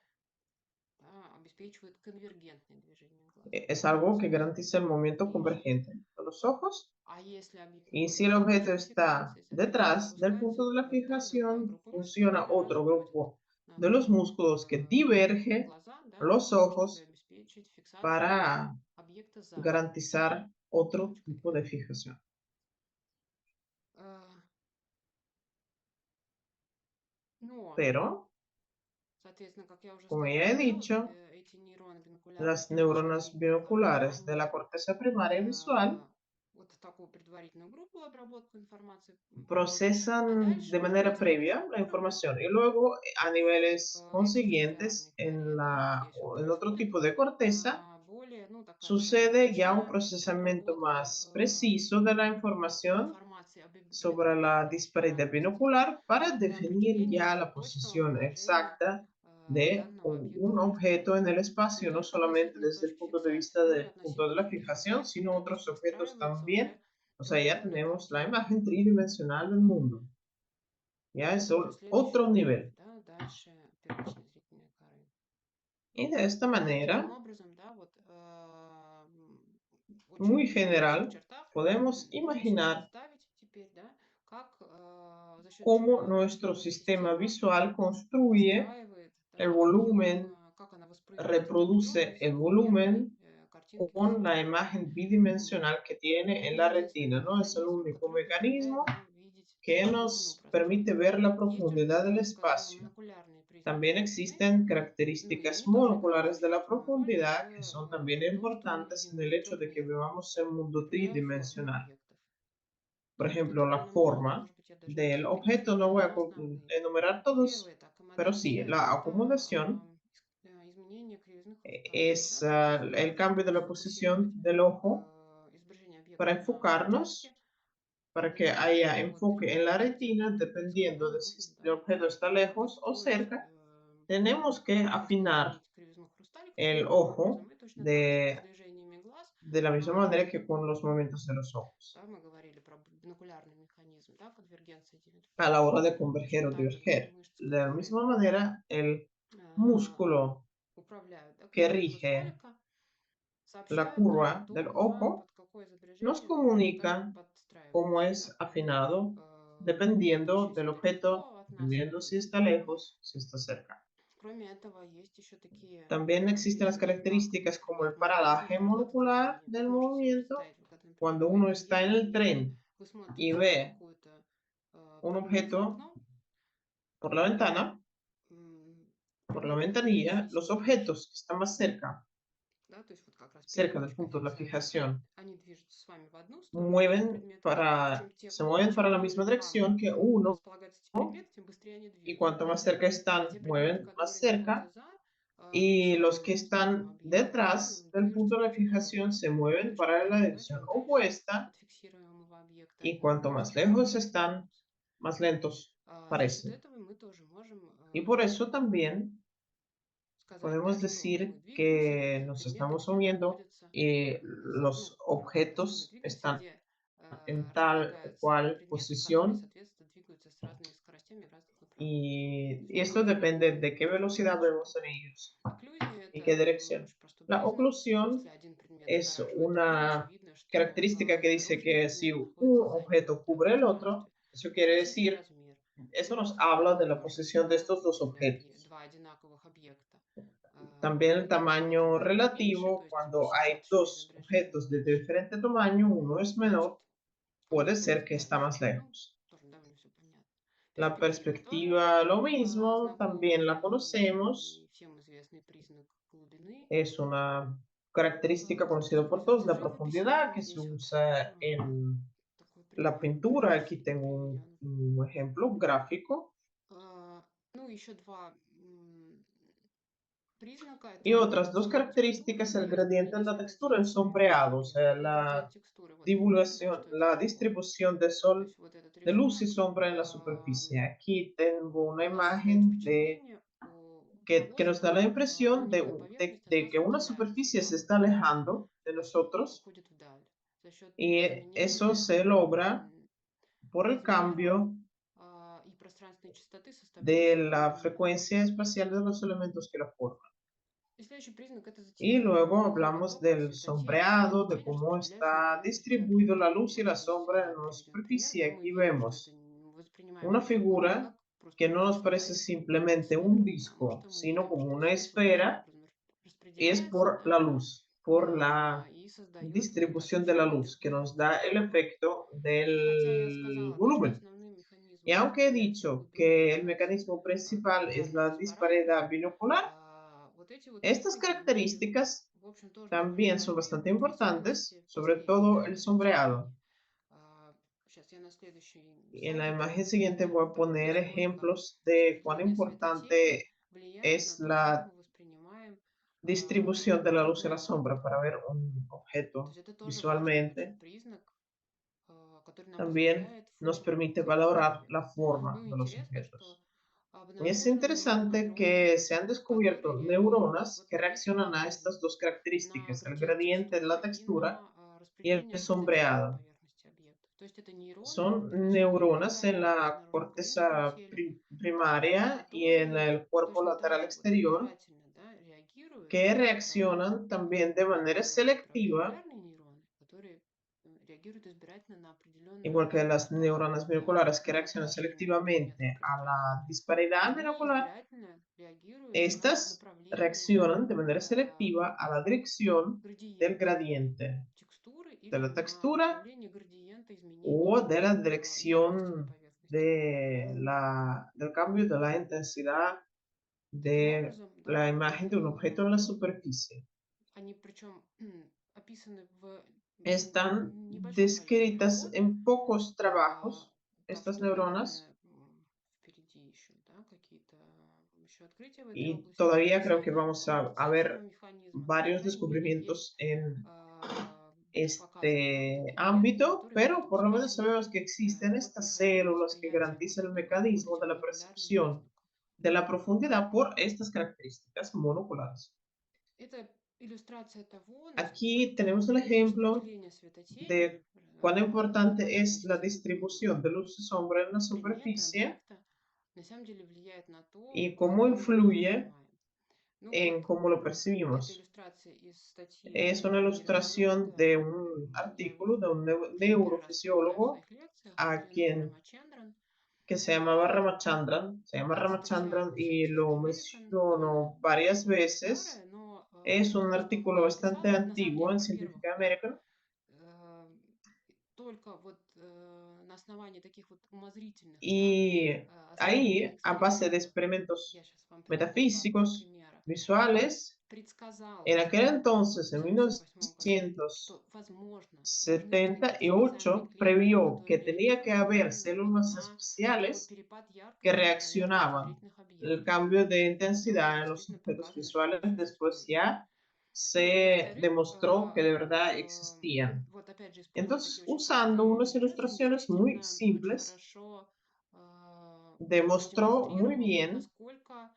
да, обеспечивает конвергентное движение глаз. Es algo que garantiza el movimiento convergente de los ojos. А если объект Y si находится el за objeto точкой está фиксации, соответственно, detrás del запускается punto de la другая fijación, группа мышц, funciona которая otro разводит grupo de los músculos que diverge глаза, да, для los того, чтобы ojos обеспечить фиксацию para объекта за garantizar otro точкой. tipo de fijación. Но, Pero, соответственно, как я уже como ya he сказала, да, вот dicho, эти нейроны бинокулярные las первичной neuronas зрительной коры, binoculares de они la corteza primaria visual вот такую предварительную группу обработку информации проводят, а procesan de дальше уже manera на previa следующем la уровне información y luego a niveles экстрамолекулярной consiguientes коре, да, здесь вот en otro происходит tipo de corteza более, ну, такая, скажем, sucede ya un точная procesamiento обработка más preciso de la información информации об sobre объектах la в disparidad пространстве binocular para для definir определения ya уже la точного posición положения exacta de данного объекта un в objeto en пространстве. el Не espacio, no только solamente относительно desde el точки punto de фиксации, vista но и del punto de относительно la точки fijación, фиксации, sino да, то otros есть objetos выстраивается también. уже O sea, ya трехмерная tenemos la картина. imagen tridimensional del mundo. Ya es Это уже следующий otro уровень, nivel. да, дальше первичной зрительной коры. Y de esta И таким manera, образом, да, вот muy очень в общих general, чертах podemos можно себе imaginar представить теперь, да, как за счет cómo чего nuestro sistema система visual construye выстраивает, el да, объем, volumen, как она воспроизводит объем reproduce из el двухмерной volumen картинки con la высоты. imagen Вот. bidimensional que tiene en Это la единственный retina, ¿no? Es el механизм, único который позволяет mecanismo нам видеть que глубину nos permite пространства. ver la Есть уже, как profundidad я del уже сказала, espacio. монокулярные признаки También глубины, existen ну и características они тоже играют moleculares de la существенную роль profundidad que в son también том, что мы importantes видим en el мир hecho de que трехмерно, vivamos en un mundo в tridimensional. объектах. por Вот ejemplo, это la намного, forma может быть, я даже не del знаю, objeto. какие No voy a основные. enumerar Первый todos, это pero sí, аккомодация, la это acomodación изменение кривизны хрусталика, es да, то есть el cambio de la posición сфокусировать del ojo изображение para объекта на участке, enfocarnos, para que haya вот, enfoque en la где retina, происходит, dependiendo да, de si нужно, el да, objeto está lejos o подстроить, cerca. Tenemos que afinar изменить кривизну хрусталика el определенным ojo образом. И точно так же с de, движениями глаз. de la misma manera que con los movimientos de los ojos, Да, мы говорили про бинокулярный механизм, да, конвергенции a la hora de точно converger o так же, да, diverger. мышцы, De la которые misma manera, el а, músculo управляют, да, que кривизной rige хрусталика, la сообщают нам о curva del том, ojo под какое nos изображение хрусталик comunica cómo подстраивается, да, es afinado dependiendo находящееся del objeto, далеко от нас или dependiendo si близко. está lejos, si está cerca. Кроме этого, есть еще такие También existen las признак, características como например, el может быть paralaje выбор molecular отклонения. del Можете себе movimiento. представить, вы когда, например, Cuando uno está en едете, el и tren вы y смотрите на ve какую-то un предмет за objeto окном, por la ventana, м, por la предметы, ventanilla, находящиеся los поближе, objetos que están más cerca, да, то есть вот как раз перед cerca del точкой punto de la фиксации, fijación, они движутся с вами в одну сторону, эти предметы, se mueven para чем la ближе misma к вам dirección que uno, располагаются эти предметы, тем быстрее они y двигаются. cuanto más cerca А están, те предметы, mueven más которые cerca, находятся за y los que фиксированным, скажем, están объектом, да, detrás del движутся punto в de la fijación противоположную se mueven точку para la зрения, да, dirección чем дальше opuesta, от фиксируемого объекта, y тем cuanto más быстрее они lejos están, двигаются. más lentos За счет parecen. этого мы тоже можем Y por eso también сказать, podemos да, что decir мы двигаемся, или que какие nos предметы estamos где moviendo находятся, y ну, los что мы objetos двигаемся, están где en tal o располагаются cual предметы, которые, posición, соответственно, двигаются с разными скоростями в разных направлениях. y Снова esto мы depende вспоминаем de qué velocidad нашу vemos там en ellos окклюзию. y Это qué dirección. очень простой La признак. Если oclusión один предмет es загораживает другой, una очевидно, что característica que dice второй же que si предмет un находится сзади objeto да, в cubre el otro, пространстве. eso quiere Тип и decir, размер. eso Ну, nos habla de la надежность, posición de да, estos dos если objetos. два одинаковых объекта. También el Один tamaño намного меньше, то relativo, есть cuando hay высочайшее dos изображение objetos de меньше, diferente tamaño, uno es значит, menor, оно puede находится ser que está дальше. más Ну, lejos. тоже довольно все понятно. La Перспектива тоже perspectiva, lo mismo, también la знакомый conocemos, и всем известный признак глубины. es una característica Так, conocida por todos, используется в la живописи. profundidad Вот que se здесь вот usa en такой la признак pintura. Aquí tengo приведен. un ejemplo gráfico. Ну, еще два признака. Y Это otras dos градиент текстуры características, el и gradiente изменение en la textura, el радиации sombreado, o sea, Ну, la градиент текстуры. Вот мы говорили, divulgación, что это la такое. distribución de То sol, есть вот этот de luz y рисунок sombra en la superficie. Aquí tengo una нас создает imagen впечатление о que того, nos da la что impresión некая поверхность от de нас que una удаляется, superficie se да, está alejando de nosotros, уходит вдаль за счет y eso изменения se logra por el размера cambio и пространственной частоты de составляющих la этот элемент. frecuencia espacial de los elementos que la forman. И следующий признак это Y затемнение. luego Мы говорили hablamos то, как del светотень, свет sombreado, и de тень cómo распределяются на está поверхности distribuido la объекта. luz y Вот la здесь sombra en la приведен пример, superficie. да, мы Aquí видим, что это vemos воспринимаем una эту фигуру не figura как просто que no nos кусочек, да, parece или круглый simplemente un цилиндр, потому disco, что мы sino видим, como что una свет вот таким esfera, образом y es распределяется, por да, la luz, por la и создает вот distribución de la освещение luz, que фигуры. nos da el efecto И хотя я del сказала, да, что volumen. основным Y механизмом aunque he распределяемой dicho глубины que el является mecanismo principal es бинокулярная la диспарадность, disparidad binocular, вот эти вот estas признаки, они, características в общем, тоже довольно también son важны bastante в importantes, зависимости от sobre степени, todo да, el sombreado. затемнения. Сейчас я на следующий Y en la слайде imagen siguiente пример voy a приведу, poner насколько ejemplos de cuán распределение светотени importante влияет на es то, как la мы воспринимаем distribución de la luz y конкретный la объект. sombra para ver un То objeto есть это тоже важный очень visualmente. признак, который нам También позволяет nos форму permite определить этого valorar объекта. la forma Ну, de los интересно, objetos. что Y es обнаружены interesante нейроны, que se han descubierto которые neuronas вот que на этих reaccionan a estas dos на características, el градиент gradiente de la текстуры и textura на y el распределение светотени на sombreado. поверхности объекта. То есть это нейроны Son в человеке, neuronas en да, la наружном периметре corteza теле, primaria y en которые el cuerpo точно так lateral же вот exterior избирательно, да, реагируют. que reaccionan también de Это manera называется, правда, selectiva, binoculares нейроны, которые реагируют избирательно на igual определенную que las neuronas binoculares que reaccionan положение предмета в selectivamente a пространстве. la Вот disparidad они binocular. избирательно реагируют на Estas направление reaccionan de manera selectiva a la dirección del градиента gradiente текстуры de или la на textura направление градиента o изменения de la яркости на dirección поверхности. del cambio de la intensidad Таким de образом, la да, imagen de un objeto en la superficie. они причем описаны в están небольшом количестве descritas работ, en pocos trabajos, так estas что, neuronas, наверное, впереди еще, да, какие-то еще открытия в этой y области. todavía creo que Цель vamos a автоматизированного ver механизма, по varios крайней мере, есть descubrimientos en показаны нам este такие методы, ámbito, которые pero могут por lo menos обеспечивать sabemos que existen ход estas механизма células que восприятия garantizan el вот такого вот mecanismo de la ретикулярным percepción признаком. de la profundidad por estas características monoculares. Это иллюстрация того, Aquí tenemos el насколько ejemplo распределение светотени de cuán на importante es la поверхности distribución de luz y sombra en la предмета, superficie объекта на самом деле влияет на то, y как cómo мы его influye воспринимаем. Ну en вот, cómo lo эта percibimos. иллюстрация из статьи Es una ilustración нейробиолога, de un я его artículo de un уже не первый раз вспоминаю в neurofisiólogo своих лекциях, a Ленор quien Рамачандран. que se llama Ramachandran y lo Американ, menciono varias veces. старая, но Es un то, что он artículo bastante написал, на самом antiguo деле, en во-первых, Scientific American э, только вот на основании таких вот умозрительных, да, y осмысленных ahí, a base de экспериментов, experimentos я сейчас вам приведу два metafísicos, примера, visuales, предсказал en aquel еще entonces, в en 1978 году, что, возможно, должны возникнуть специальные 1978, клетки, previó que которые tenía que реагируют haber именно вот células на такой вот especiales перепад que яркости на поверхности reaccionaban зрительных el объектов, cambio de которые intensidad en los действительно objetos показано, что они visuales. Después существуют. ya Ну и se во-вторых, demostró que de verdad existían. вот опять же, используя Entonces, такие очень usando простые unas иллюстрации, ilustraciones muy действительно очень simples, хорошо demostró muy продемонстрировал, bien насколько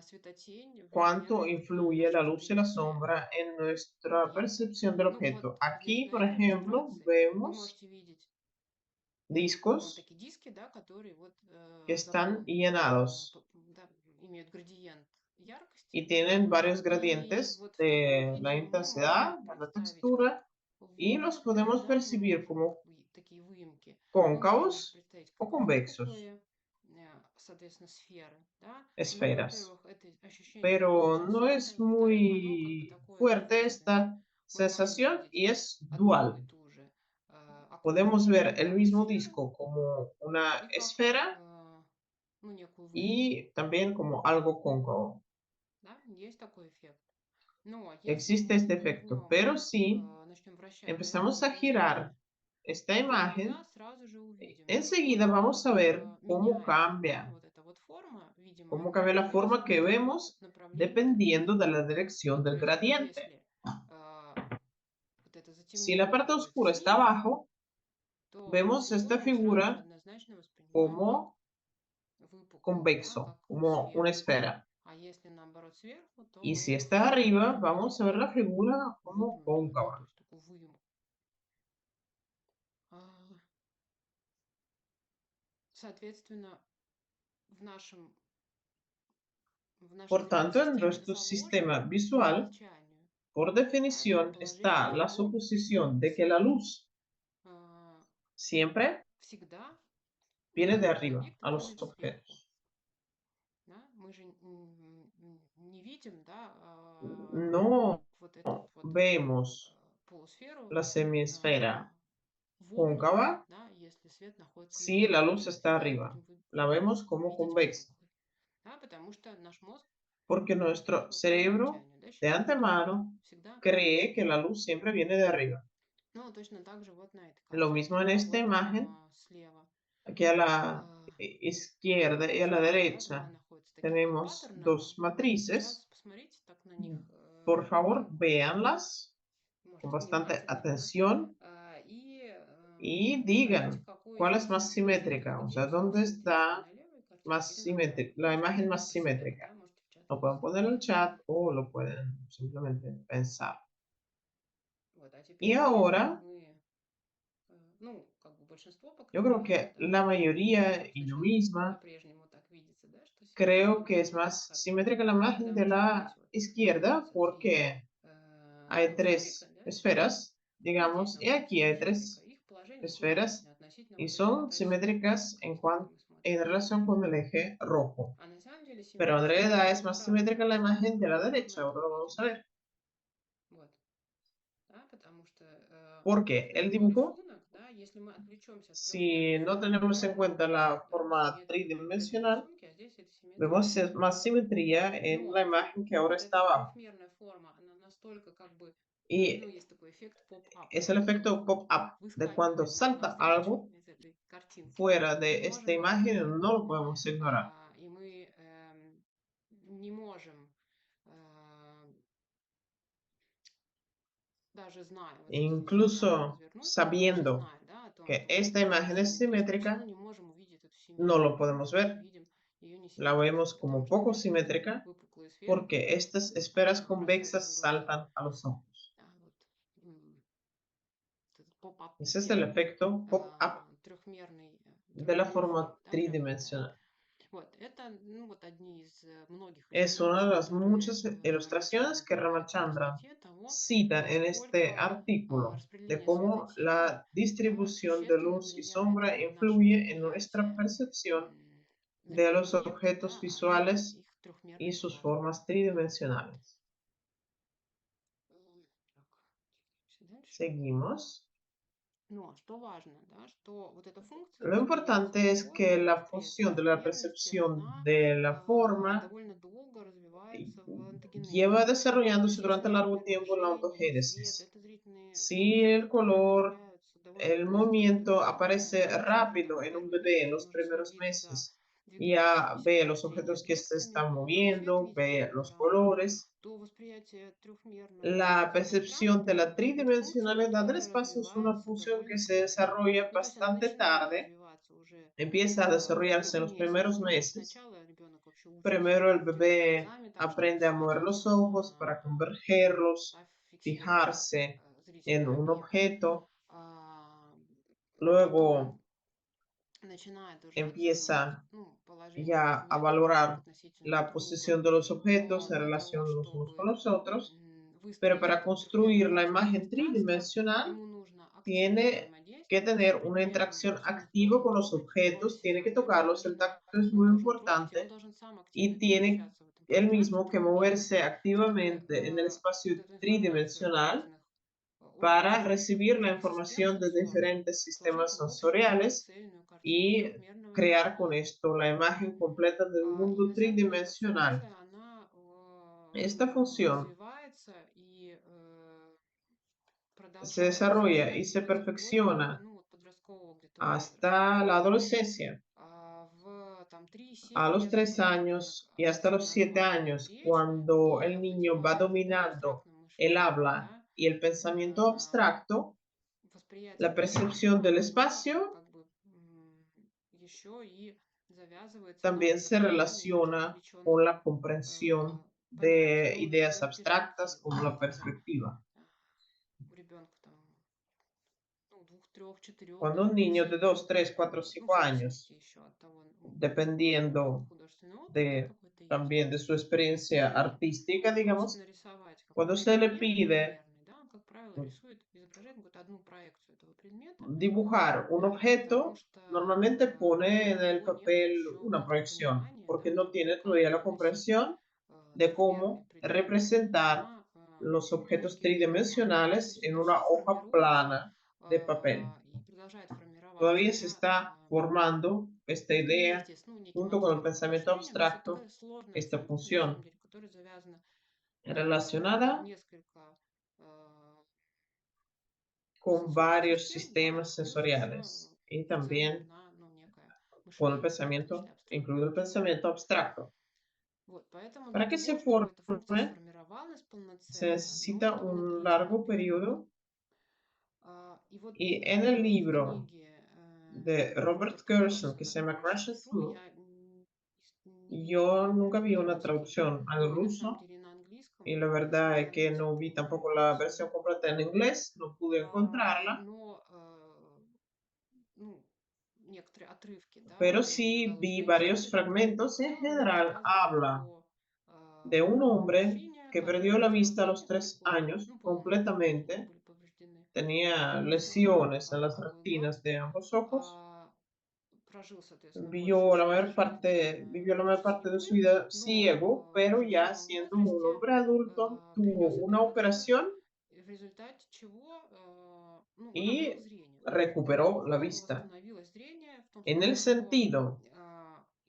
светотень cuánto влияет на influye наше la luz y la восприятие sombra en nuestra объекта. percepción del Ну вот objeto. здесь Aquí, на por этой ejemplo, иллюстрации вы vemos можете видеть вот discos такие диски, да, которые вот que están заполнены, llenados да, имеют градиент яркости. y tienen varios И gradientes вот в таком de la виде мы intensidad, можем de la представить, как textura, y los выемка, podemos да, мы percibir можем como такие выемки, мы можем даже cóncavos представить, o как convexos, такое, соответственно, сферы, да. Но, esferas. во-первых, это ощущение не Pero очень no es сильное, во-вторых, оно как бы muy такое fuerte двойственное. esta Мы можем sensación видеть y es одну dual. и ту же Podemos окружность, ver el да, mismo сферу, disco como una и как, esfera ну, некую выемку, y también como algo cóncavo. да, есть такой эффект. Но если Existe мы este efecto, возьмем, pero si начнем вращать empezamos a поверхность луча, girar esta то тогда imagen, сразу же увидим, enseguida насколько vamos a ver меняется, да, вот эта вот форма, видимая cómo нами, cambia в la forma que зависимости от vemos направления dependiendo de движения. la dirección del То есть, gradiente. если вот это Si la затемнение parte находится oscura está снизу, abajo, то vemos esta фигуру мы сразу же figura однозначно воспринимаем как como выпуклую, да, convexo, как como una сферу. esfera. А если наоборот сверху, то Y мы si эту está фигуру arriba, будем видеть vamos a ver как la figura como выпуклую, да, то cóncava. есть такую выемку. Соответственно, в нашем, в нашей Por зрительной tanto, en системе nuestro sistema заложено по visual, умолчанию por definición, предположение está la того, suposición что de que la свет luz siempre всегда viene de на arriba объекты a los падает сверху. objetos. Да? Мы же не видим, да, No вот этот вот vemos полусферу la semiesfera в облаке, cóncava да, если свет находится si la наверху. luz Мы está всегда ее arriba. будем La vemos como видеть convexa, выпуклой. Да, потому что наш мозг porque nuestro по cerebro умолчанию, да, de считает, что свет antemano всегда падает cree que сверху. la luz siempre viene de arriba. Ну, точно так же вот на этой Lo картинке, mismo en да, esta вот imagen, слева aquí a la izquierda y a la сфера, да, где derecha находятся такие два tenemos паттерна. dos matrices. Сейчас посмотрите так на них, Por favor, ну, véanlas con можете bastante внимательно, да, atención и y скажите, digan какой из cuál es этих más simétrica, o sea, находился dónde симметричнее, está на левой картинке или más на simétrica, правой. la Можете imagen подумать más про себя, simétrica. да, можете в чат Lo pueden написать. poner en el chat o lo pueden simplemente pensar. Вот, а Y теперь, если ahora, мы, ну, как бы большинство, по yo крайней creo мере, que да, la mayoría y yo сначала misma по-прежнему так видится, да, что creo que симметричнее es más картинка, simétrica la imagen de потому что la здесь вот izquierda находятся три porque hay полусферика, tres да, esferas, и здесь digamos, y находится aquí hay полусферика. tres Их положение esferas симметрично относительно y вот этой son красивой simétricas картинки мы смотрим. en relación con el eje rojo. А на самом деле Pero en симметрия realidad es находится в más правой simétrica la полусфере. imagen de la Как мы derecha, это ahora lo vamos увидим? a ver. Вот. Да, потому что Porque вот el такой dibujo, рисунок, да, если мы отвлечемся от si трехмерной no формы, tenemos en cuenta la да, forma симметрии в этом tridimensional, рисунке, а здесь этой симметрии vemos нет. más simetría en la Но imagen que ahora вот está эта abajo. трехмерная форма, она настолько как бы Y Ну, есть такой эффект поп-ап. es el efecto pop-up, de cuando Выскакивает нам salta навстречу algo из этой картинки. fuera Мы не de esta можем его imagen, игнорировать. no lo podemos ignorar. И мы не можем, э, даже зная, вот если диаграмму Incluso развернуть, даже sabiendo зная, да, о том, que что вот esta это imagen es симметрично, мы все simétrica, равно не можем увидеть эту no симметрию, lo да, podemos мы ver. видим ее La несимметричность, vemos потому como что poco вот эти simétrica выпуклые сферки, porque они estas esferas бросаются в convexas глаза. saltan a los ojos. Вот, этот поп-ап Ese es el эффект, efecto pop-up de la трехмерный forma эффект, да, трехмерная. tridimensional. Вот, это, ну, вот одни из многих Es una de иллюстраций, las которые muchas ilustraciones рассказывают que о Ramachandran простоте того, cita en este насколько artículo de распределение cómo светотени, la да, distribución de существенно luz y влияет sombra на наше influye en nuestra восприятие, percepción на de те los объекты, objetos да, а не visuales их y трехмерные sus формы. formas tridimensionales. Так, дальше. Seguimos. Но что важно, да, что вот эта функция Lo восприятия importante es que формы, la восприятия función de la трехмерности, percepción она de la forma довольно долго развивается в антогенезе. lleva То desarrollándose есть durante если, largo например, tiempo en la движение, цвет, ontogénesis. это зрительные Si функции, el которые color, появляются довольно el быстро, movimiento да, aparece начиная там rápido в en un первый bebé en месяц, los он уже primeros следит за meses, ya двигающимися ve по los растению objetos que se объектами, están цвет moviendo, видит по ve los кольорам, colores. то восприятие трехмерного La percepción de пространства, la эта функция, она tridimensionalidad del тоже espacio es una развивается función que довольно se поздно. desarrolla Ну, то есть она bastante начинает tarde, развиваться уже empieza a в desarrollarse en первый los месяц. primeros Ну, meses. сначала ребенок вообще учится Primero el делать bebé глазами так, чтобы aprende a mover los сосредоточиться ojos para convergerlos, да, фиксировать fijarse en зрительный un объект. objeto. А, Потом Luego начинает уже оценивать, empieza ну, положение ya a предметов valorar относительно la круга. posición de los Но objetos en для того, relación los unos con чтобы los otros, pero выстроить para это трехмерное construir la функциональное imagen пространство, tridimensional ему нужно активно tiene que взаимодействовать с tener una предметом, то interacción есть он их activa должен con los трогать в роли objetos, tiene que сенсорного tocarlos, el организма, tacto es он muy должен трогать, и он importante должен сам активно y tiene перемещаться в этом él пространстве mismo que трехмерном, moverse чтобы activamente en el espacio вот эту информацию от tridimensional разных para органов recibir la через систему información de сенсорную diferentes сложить sistemas в общую sensoriales цельную картину y трехмерного crear con мироздания. esto la imagen completa del mundo Именно эта tridimensional. функция, она Esta función развивается и se продолжает desarrolla y se усовершенствоваться вплоть до perfecciona ну, вот poдросткового где-то возраста. hasta la adolescencia. В там, A 3-7 los лет, tres когда ребенок años y hasta los активно 7 años, осваивает речь cuando и el niño va овладевает dominando абстрактным el мышлением, habla да, y el pensamiento abstracto, восприятие la percepción пространства, del оно espacio как бы еще и завязывается на también se удержании этих relaciona отвлеченных con la comprensión понятий. de Ну и ideas abstractas перспектива, como да, la когда perspectiva. у ребенка там ну, 2, 3, 4, Cuando un да, niño de 7 2, лет, 3, 4, ну, 5 в зависимости años, еще от того, насколько у ребенка dependiendo художественный опыт, да, de, какой-то есть, también de su experiencia и artística, хочет digamos, нарисовать cuando какой-то se le предмет pide трехмерный, да, он, как правило, рисует, изображает какую-то одну проекцию этого предмета, dibujar un потому objeto, что normalmente pone en у el него нет papel еще una вот этого proyección, понимания, porque да, no как, tiene как todavía la переносить comprensión de трехмерный cómo предмет representar на los objetos плоский лист бумаги, да, то tridimensionales есть en это una все hoja формируется plana de papel. и продолжает формироваться, Todavía se да, está formando esta idea вместе с, ну, неким junto con el объемом pensamiento мышления. То есть это abstracto, такая сложная esta функция, на самом función деле, которая завязана на relacionada несколько con сенсорных varios систем, да, и sistemas плюс еще sensoriales y нацелена también на ну, некое con el мышление, да, в том числе pensamiento, абстрактное incluido el мышление. pensamiento abstracto. Вот, поэтому для Para que se того, чтобы эта функция forme, сформировалась se полноценно, ну, necesita довольно un длительный largo период. periodo И вот y en el в libro книге de Robert Роберта Gerson que Керсона se llama «Crashing Crashing Through» Through, я не yo видела nunca vi una по-русски, traducción al но и на самом ruso деле и на y английском la verdad es que найти no vi такого tampoco la ресурса versión нет. completa en inglés, no pude encontrarla, Но ну, некоторые отрывки, да, pero мне sí удалось vi найти. varios Вот этот fragmentos. в En целом он general рассказывает habla о de un hombre мужчине, que perdió la который vista a глаза los не только 3 años ну, полностью не completamente, были повреждены, tenía но все-таки lesiones en las обоих глаз, retinas de ambos ojos, а, prожил, соответственно, большую часть жизни vivió la mayor будучи parte de su слепым, vida но ciego, pero в ya зрелом siendo un возрасте hombre adulto, tuvo принес это una чувство, operación в результате чего ну, он обрел y зрение. То есть у recuperó la него vista, восстановилось зрение в том en el смысле, что sentido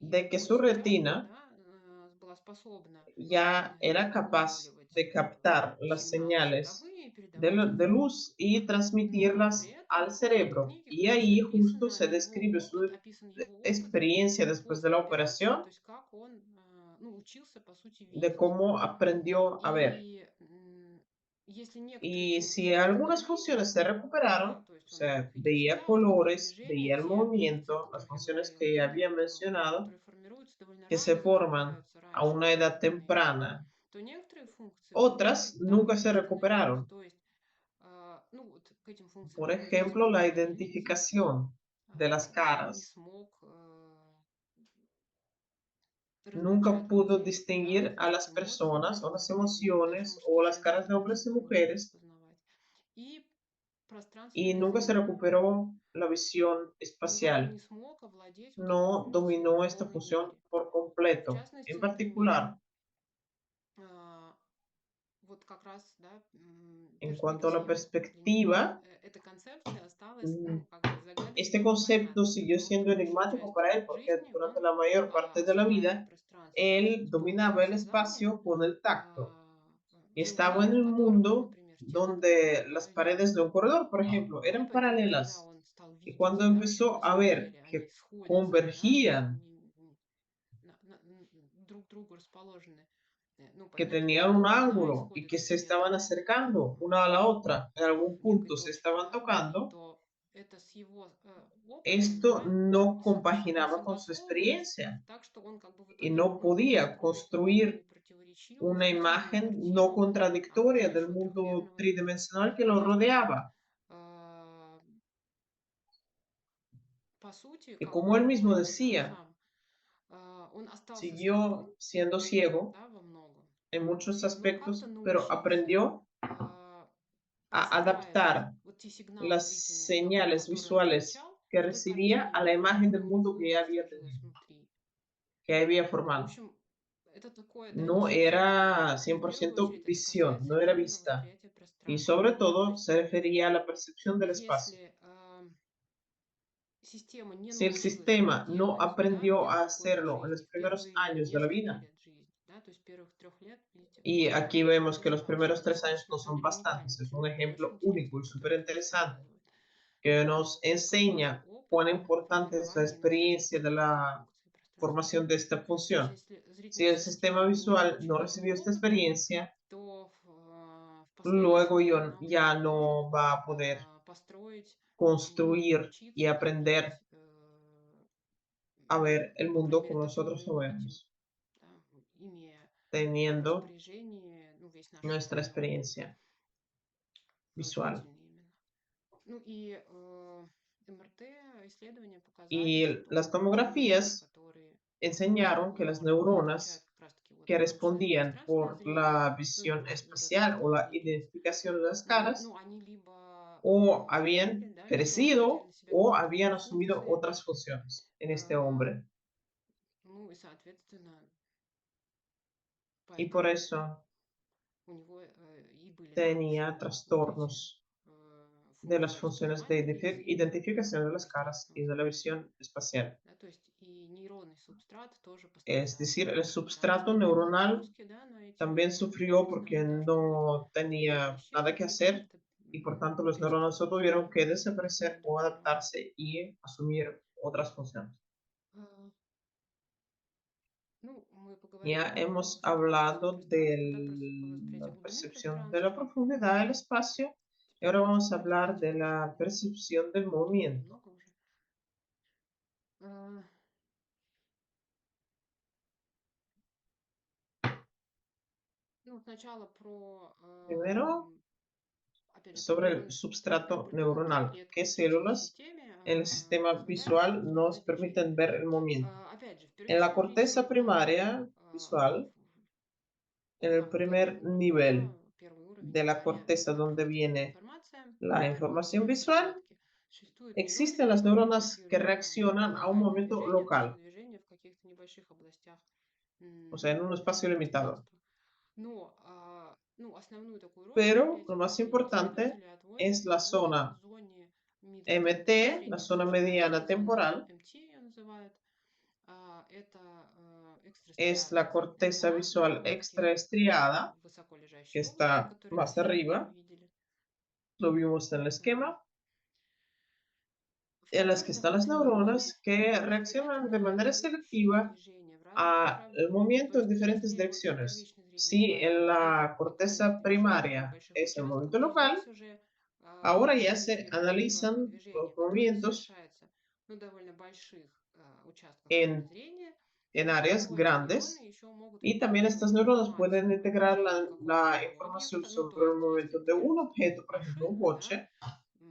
de que его su зрение retina да, была способна ya era capaz улавливать de captar las сигналы señales световые, de передавать их. luz y Но при transmitirlas al этом в cerebro. книге Y как раз ahí justo описано se его describe опыт, su описан его опыт experiencia después de после la операции, то operación, есть как он, ну, учился, по сути, de видеть. cómo aprendió a ver. И если некоторые Y si функции algunas восстановились, funciones se recuperaron, то o есть он sea, мог видеть veía сигналы, какое-то colores, движение, veía el те, о movimiento, las которых я funciones говорила, que то, había mencionado, которые формируются довольно que se рано, forman закрепляются a раньше, una чем edad остальные, temprana, то некоторые функции otras вроде так nunca и не se восстановились. recuperaron. То есть, ну вот к этим функциям Por относятся ejemplo, la некоторые лица, identificación de las не caras. смог Nunca различать pudo людей, да, distinguir a las выразить эмоции, personas o las даже emociones o мужские, las caras de женские hombres y лица не мог mujeres распознавать. И y пространственное nunca se измерение. recuperó la visión Он как бы espacial. не смог овладеть вот этой No функцией dominó в esta полной función мере. por В completo. частности, En например, particular, вот как раз, да, en cuanto a la перспектива. Для него perspectiva, эта концепция осталась, mm, ну, как бы загадочной este и concepto непонятной, siguió потому что siendo большую enigmático часть para él porque жизни durante он la mayor parte de la осваивает vida пространство él с помощью dominaba el осязания, espacio con el tacto. Estaba теории, en в un которых он, mundo например, стены donde las противостоят. paredes de un corredor, por ejemplo, И eran поэтому, когда paralelas. он стал Y видеть, cuando да, что на empezó a самом ver деле они que сходятся, да, то есть convergían, они друг к другу расположены, ну, que по ту tenían un сторону, да, и ángulo y que сходятся se где-то estaban acercando una a la otra, en algún некой punto se точке, estaban да, tocando, то это с его опытом, esto да, no не compaginaba con su согласовывалось, experiencia так что он как бы в y итоге no мог podía построить какую-то construir una непротиворечивую imagen no картину contradictoria del окружающего mundo трехмерного tridimensional que lo пространства. rodeaba. А, По сути, Y как como él он mismo говорит decía, сам, он остался слепым, siguió siendo ciego да, во многом, en muchos но как-то aspectos, pero научился aprendió а, a подстраивать adaptar вот те сигналы las зрительные, señales которые он visuales получал, que к той recibía картине a la мира, imagen del которая у mundo него que ya había сложилась tenido, внутри. que había В formado. общем, это такое, да, No несущее era знание. И в первую 100% очередь это visión, касается no era именно vista. восприятия Y пространства. sobre То todo есть, se refería a la percepción del espacio. если система не Si el научилась это sistema no делать, да, в aprendió a первые годы hacerlo en жизни, los в primeros первые años de la несколько vida, лет жизни, да, то есть первых 3 лет, видите, y aquí vemos que это los primeros вообще 3 años no на самом son деле bastantes, уникальный es un опыт и очень ejemplo интересный, único y который súper это interesante, рассказывает. que nos Какой enseña опыт cuán importante es la формирования и experiencia de наслаждения вот этой la функции пространства. formación de esta То есть función. если Si зрительная el sistema система не visual no получила этого recibió esta опыта, experiencia, то в luego последующем, да, она уже ya не может no va a poder построить, construir y научиться aprender видеть, a ver el по крайней mundo мере, como так, как мы nosotros lo его видим, vemos, да, имея в teniendo распоряжении, ну, весь наш nuestra визуальный опыт, experiencia visual. зрительный именно. Ну и МРТ исследования показали, Y las что те нейроны, tomografías которые enseñaron que las neuronas отвечают как раз-таки вот que за ночное respondían пространственное por зрение, la ну или visión за espacial o la представление, identificación de las caras, ну, они lибо o изменили, habían да, либо взяли crecido на себя o какие-то habían новые asumido функции, otras funciones en este э, hombre. ну и, соответственно, Y por поэтому eso у него и были tenía нарушены вот эти trastornos de las функции funciones de распознавания лиц и identificación de las caras пространственного y de la зрения. visión espacial. Да, то есть и нейронный субстрат тоже Es пострадал, decir, el потому substrato что нет neuronal нагрузки, да, на эти también нейроны, sufrió porque соответственно, они должны были no tenía nada que вращаться, да, hacer это y por tanto los neuronas o tuvieron que перестроиться desaparecer на o другой уровень. adaptarse y asumir otras funciones. А, Ну, мы Ya поговорили про hemos субъективность hablado пространства, de да, про восприятие la глубины percepción de la пространства. profundidad del espacio y Теперь ahora давайте vamos a давайте hablar давайте de дальше. la percepción del Времени movimiento. много уже. А, Ну, сначала про, Primero, опять же, sobre el про substrato определенные neuronal. клетки ¿Qué в зрительной células системе, en el sistema позволяют visual nos распознавать permiten движение. ver el movimiento? Опять же, в En la первичном corteza виде, primaria visual, en el на первом primer уровне, да, nivel первый уровень, de la где corteza donde обрабатывается viene информация, la первый información уровень visual, обработки, существуют нейроны, existen las которые neuronas que регистрируют reaccionan a un локальное momento движение, причем local, движение в каких-то небольших областях o sea, en un espacio limitado. пространства. Но ну, основную такую роль, да, Pero опять lo же, más importante исследователи отводят es la zona зоне mid-time, да, MT, la среднего zona времени, mediana зона temporal, MT ее называют, Это es la экстраstriата corteza тьма visual головки, extraestriada, высоко que лежащие области, está которые мы más сегодня с вами arriba, видели. lo vimos en el М, esquema, в en las которой que están las находятся нейроны, neuronas que reaccionan de ответственные manera за верующие selectiva движения в разных al направлениях. То movimiento en есть, diferentes если вот на direcciones. первичной зрительной Si фазе en эти la corteza документы мешают нам в primaria больших es el участках, movimiento то local, здесь уже ahora ya se анализируются нейронные analizan движения, los которые movimientos совершаются на довольно больших участках поля en, зрения. en И áreas поэтому эти нейроны grandes еще могут y también estas интегрировать neuronas pueden информацию о integrar движении какого-то la одного información объекта. Ну, то sobre el есть, если movimiento de un движется objeto, por ejemplo un машина, да, coche,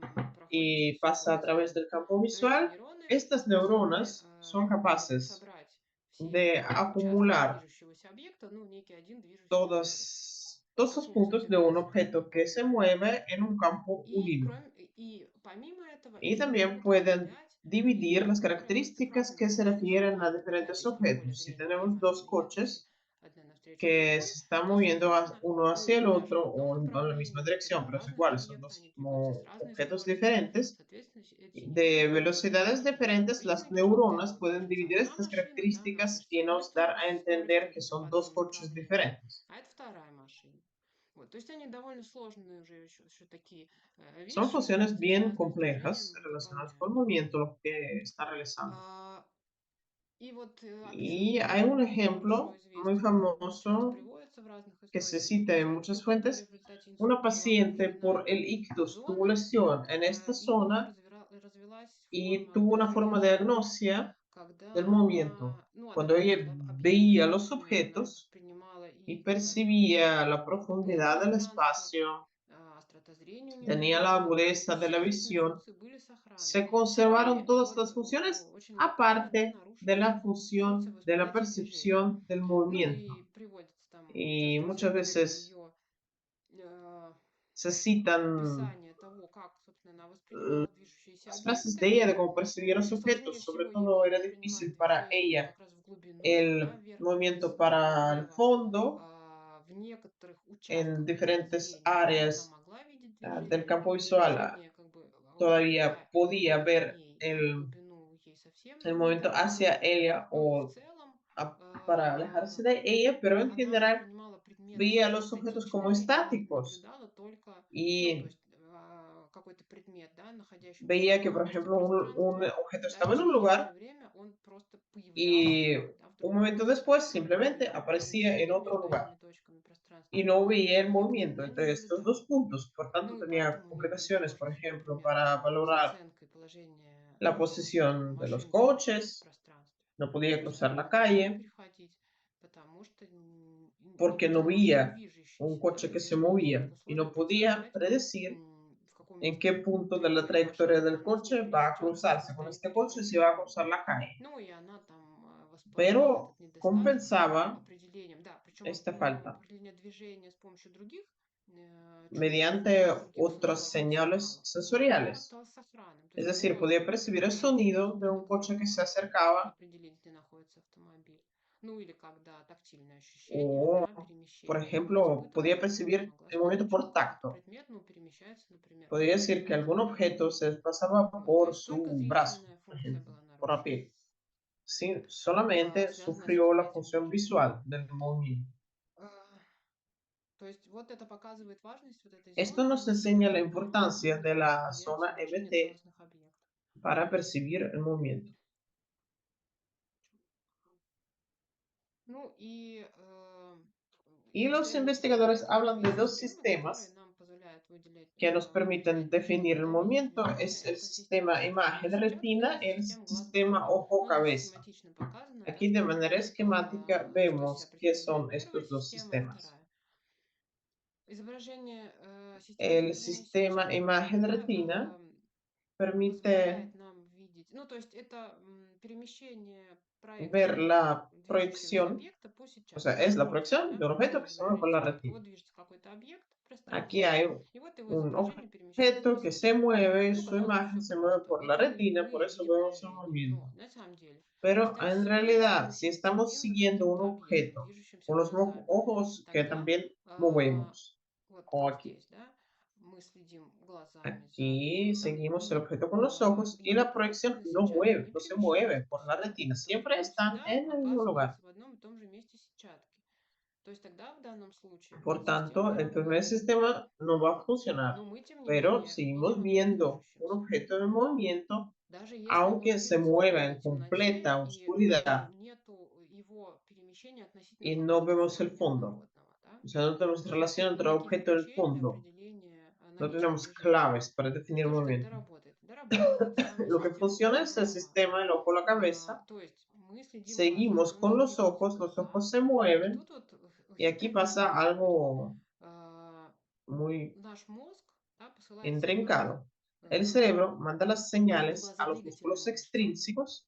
проходит y через pasa a область, través del campo то эти visual, нейроны estas способны neuronas son capaces собрать все de участки acumular движущегося объекта, ну, в некий один движущийся образ. todos los Ну, в puntos смысле de un график. objeto que se mueve en un campo И, unido. помимо этого Y еще también могут pueden выделять dividir las линии, которые мы características que цифровую se связь refieren a называем. diferentes Допустим, поле objetos. Si зрения tenemos прямое dos движется coches одна навстречу que se другой, están то, moviendo соответственно, uno hacia el были даже otro в одном o en la misma направлении, это dirección, два pero es разных igual, son объекта, dos они двигаются с разной objetos скоростью. diferentes Соответственно, эти de нейроны могут velocidades выделить diferentes, las признаки, что вот это neuronas вот pueden движется dividir одна estas машина, да, она características движется y с nos одной dar a скоростью entender que где-то в son dos одном coches направлении, diferentes. а это вторая машина. Вот, то есть они довольно сложные уже еще такие Son вещи, funciones вместе bien связанные с complejas движением, relacionadas con выполняют. el movimiento lo que está realizando. А, И вот Y описывается hay un хорошо ejemplo muy известен, часто famoso приводится в разных que se источниках cita en пациентка, muchas у которой в fuentes. результате Una инсульта была paciente por повреждена el ictus tuvo зона, lesión en esta и у нее zona развилась y форма tuvo una forma de дизграфии, diagnosia del когда movimiento. она, ну, Cuando ella объекты veía los крупные, она objetos воспринимала y и как percibía la углы profundidad del пространства, espacio, остротозрения у нее tenía la была, agudeza и de la существительные visión, функции были se сохранены. conservaron И todas вот las funciones очень локально, да, aparte de нарушилась la функция función de la восприятия движения. percepción del Ну movimiento. и приводится там Y часто muchas исследование veces ее se citan описания того, как, собственно, она воспринимала движущиеся las frases объекты. de ella de cómo percibía los Сложнее objetos. Sobre всего ей todo было era воспринимать difícil para движение ella как раз в глубину, да, el вверх-вниз, movimiento para el вправо-влево. fondo В некоторых en участках поля diferentes зрения, да, она áreas могла видеть del движение, campo но visual. средняя как бы Todavía podía вверх к ver ней, да, в глубину ей совсем el не movimiento hacia давала. ella Ну и в o целом para alejarse de ella, pero en она general воспринимала предметы veía скорее los objetos como статичными и estáticos наблюдала только, ну, то y есть какой-то предмет, да, находящийся в veía que, одном por месте в ejemplo, un пространстве, objeto да, estaba en un через некоторое lugar время он просто появлялся y где-то, да, в un другом momento месте, después и simplemente aparecía en перемещение otro между lugar этими точками пространства y no veía el объекта movimiento не entre estos dos наблюдала. puntos. Por tanto, Ну и tenía поэтому у нее были complicaciones, por сложности, ejemplo, например, para с valorar оценкой положения la там, posición de los машин в coches, пространстве. no podía То есть cruzar она la не могла calle переходить, потому что не porque no видела машину veía un движущейся, да, coche que нельзя se было в этих movía y no условиях podía представлять, predecir в каком en месте qué punto de la другая машина trayectoria del должна с ней coche va a пересечься и cruzarse con стоит este coche переход si va a дорогу. cruzar la calle. Ну и она там восполняла Pero этот недостаток compensaba определением, да, причем esta falta определение движения с помощью других чувств, mediante других otras сенсорных señales функционалов, оно sensoriales. осталось сохранным. То Es есть decir, нос podía percibir el перемещается, sonido de да, un coche que se глаза acercaba определить, где находится автомобиль. Ну или когда тактильное ощущение, o, да, por перемещения ejemplo, podía испытывала, тоже percibir могла el сказать, movimiento что por какой-то tacto. предмет, ну, перемещается, например, по Podría моей decir que руке. algún objeto se desplazaba Вот, то por есть только su brazo, зрительная por функция ejemplo, была por la нарушена, piel. Sí, solamente связанная с sufrió la восприятием función движения. visual del movimiento. А, То есть вот это показывает важность вот этой Esto зоны nos enseña la при importancia de la восприятии zona движения MT целостных объектов. para percibir el movimiento. Ну и Y los исследователи investigadores выделили hablan две de dos системы, которые sistemas нам позволяют que nos permiten определять definir движение, el да, видеть movimiento. движение. Es el Это система sistema сетчатого сетчатка imagen-retina и y el система sistema глаз-голова. Ну, здесь ojo-cabeza. схематично показано, да, Aquí de manera esquemática что из себя vemos qué представляет son первая estos dos система и sistemas. вторая. Изображение системы El изображения sistema сетчатки, imagen-retina да, permite позволяет нам видеть, ну, то есть это перемещение ver проекции la движущегося proyección, объекта по o sea, сетчатке, es по la проекции, proyección да, de un objeto система que se mueve por изображения la сетчатки. retina. Вот движется какой-то объект в Aquí пространстве, hay и вот его un изображение перемещается по objeto que se сетчатке. mueve, Ну, su казалось бы, imagen все se mueve просто. por la Это retina, por немые eso vemos el явления. movimiento. Но на самом деле Pero представьте en себе, что realidad, мы si estamos следим за siguiendo un каким-то объектом, objeto движущимся con los глазами, ojos que тогда también а, movemos, вот como как aquí, здесь, да, мы следим глазами за Aquí объектом, seguimos el objeto con los ojos y la proyección на no сетчатке mueve, не no se mueve перемещается. por la retina, То есть siempre он están всегда en el mismo lugar. оказывается в одном и том же месте сетчатки. То есть тогда в данном случае Por подсистема tanto, el primer работает. sistema no va a funcionar, Но мы, тем не pero менее, seguimos видим объект viendo un движущимся. objeto en movimiento, Даже если вот aunque в se принципе mueva в en темноте completa и oscuridad нету его перемещения относительно y no какого-то vemos el фона fondo. однородного, да? O sea, no tenemos relación Нет entre el никаких objeto y el ключей для fondo. определения No наличия tenemos движения. claves para definir Что же тогда movimiento. работает? Тогда работает эта самая Lo que система funciona es el глаз-голова. sistema, el ojo, la cabeza. То есть мы следим Seguimos глазами, у нас con los двигаются ojos глаза, se и mueven тут вот y aquí хитрый pasa момент. То есть algo muy наш мозг, да, посылает сигнал intrincado. El cerebro manda las в señales a los глазодвигательную músculos мышцу, extrínsecos,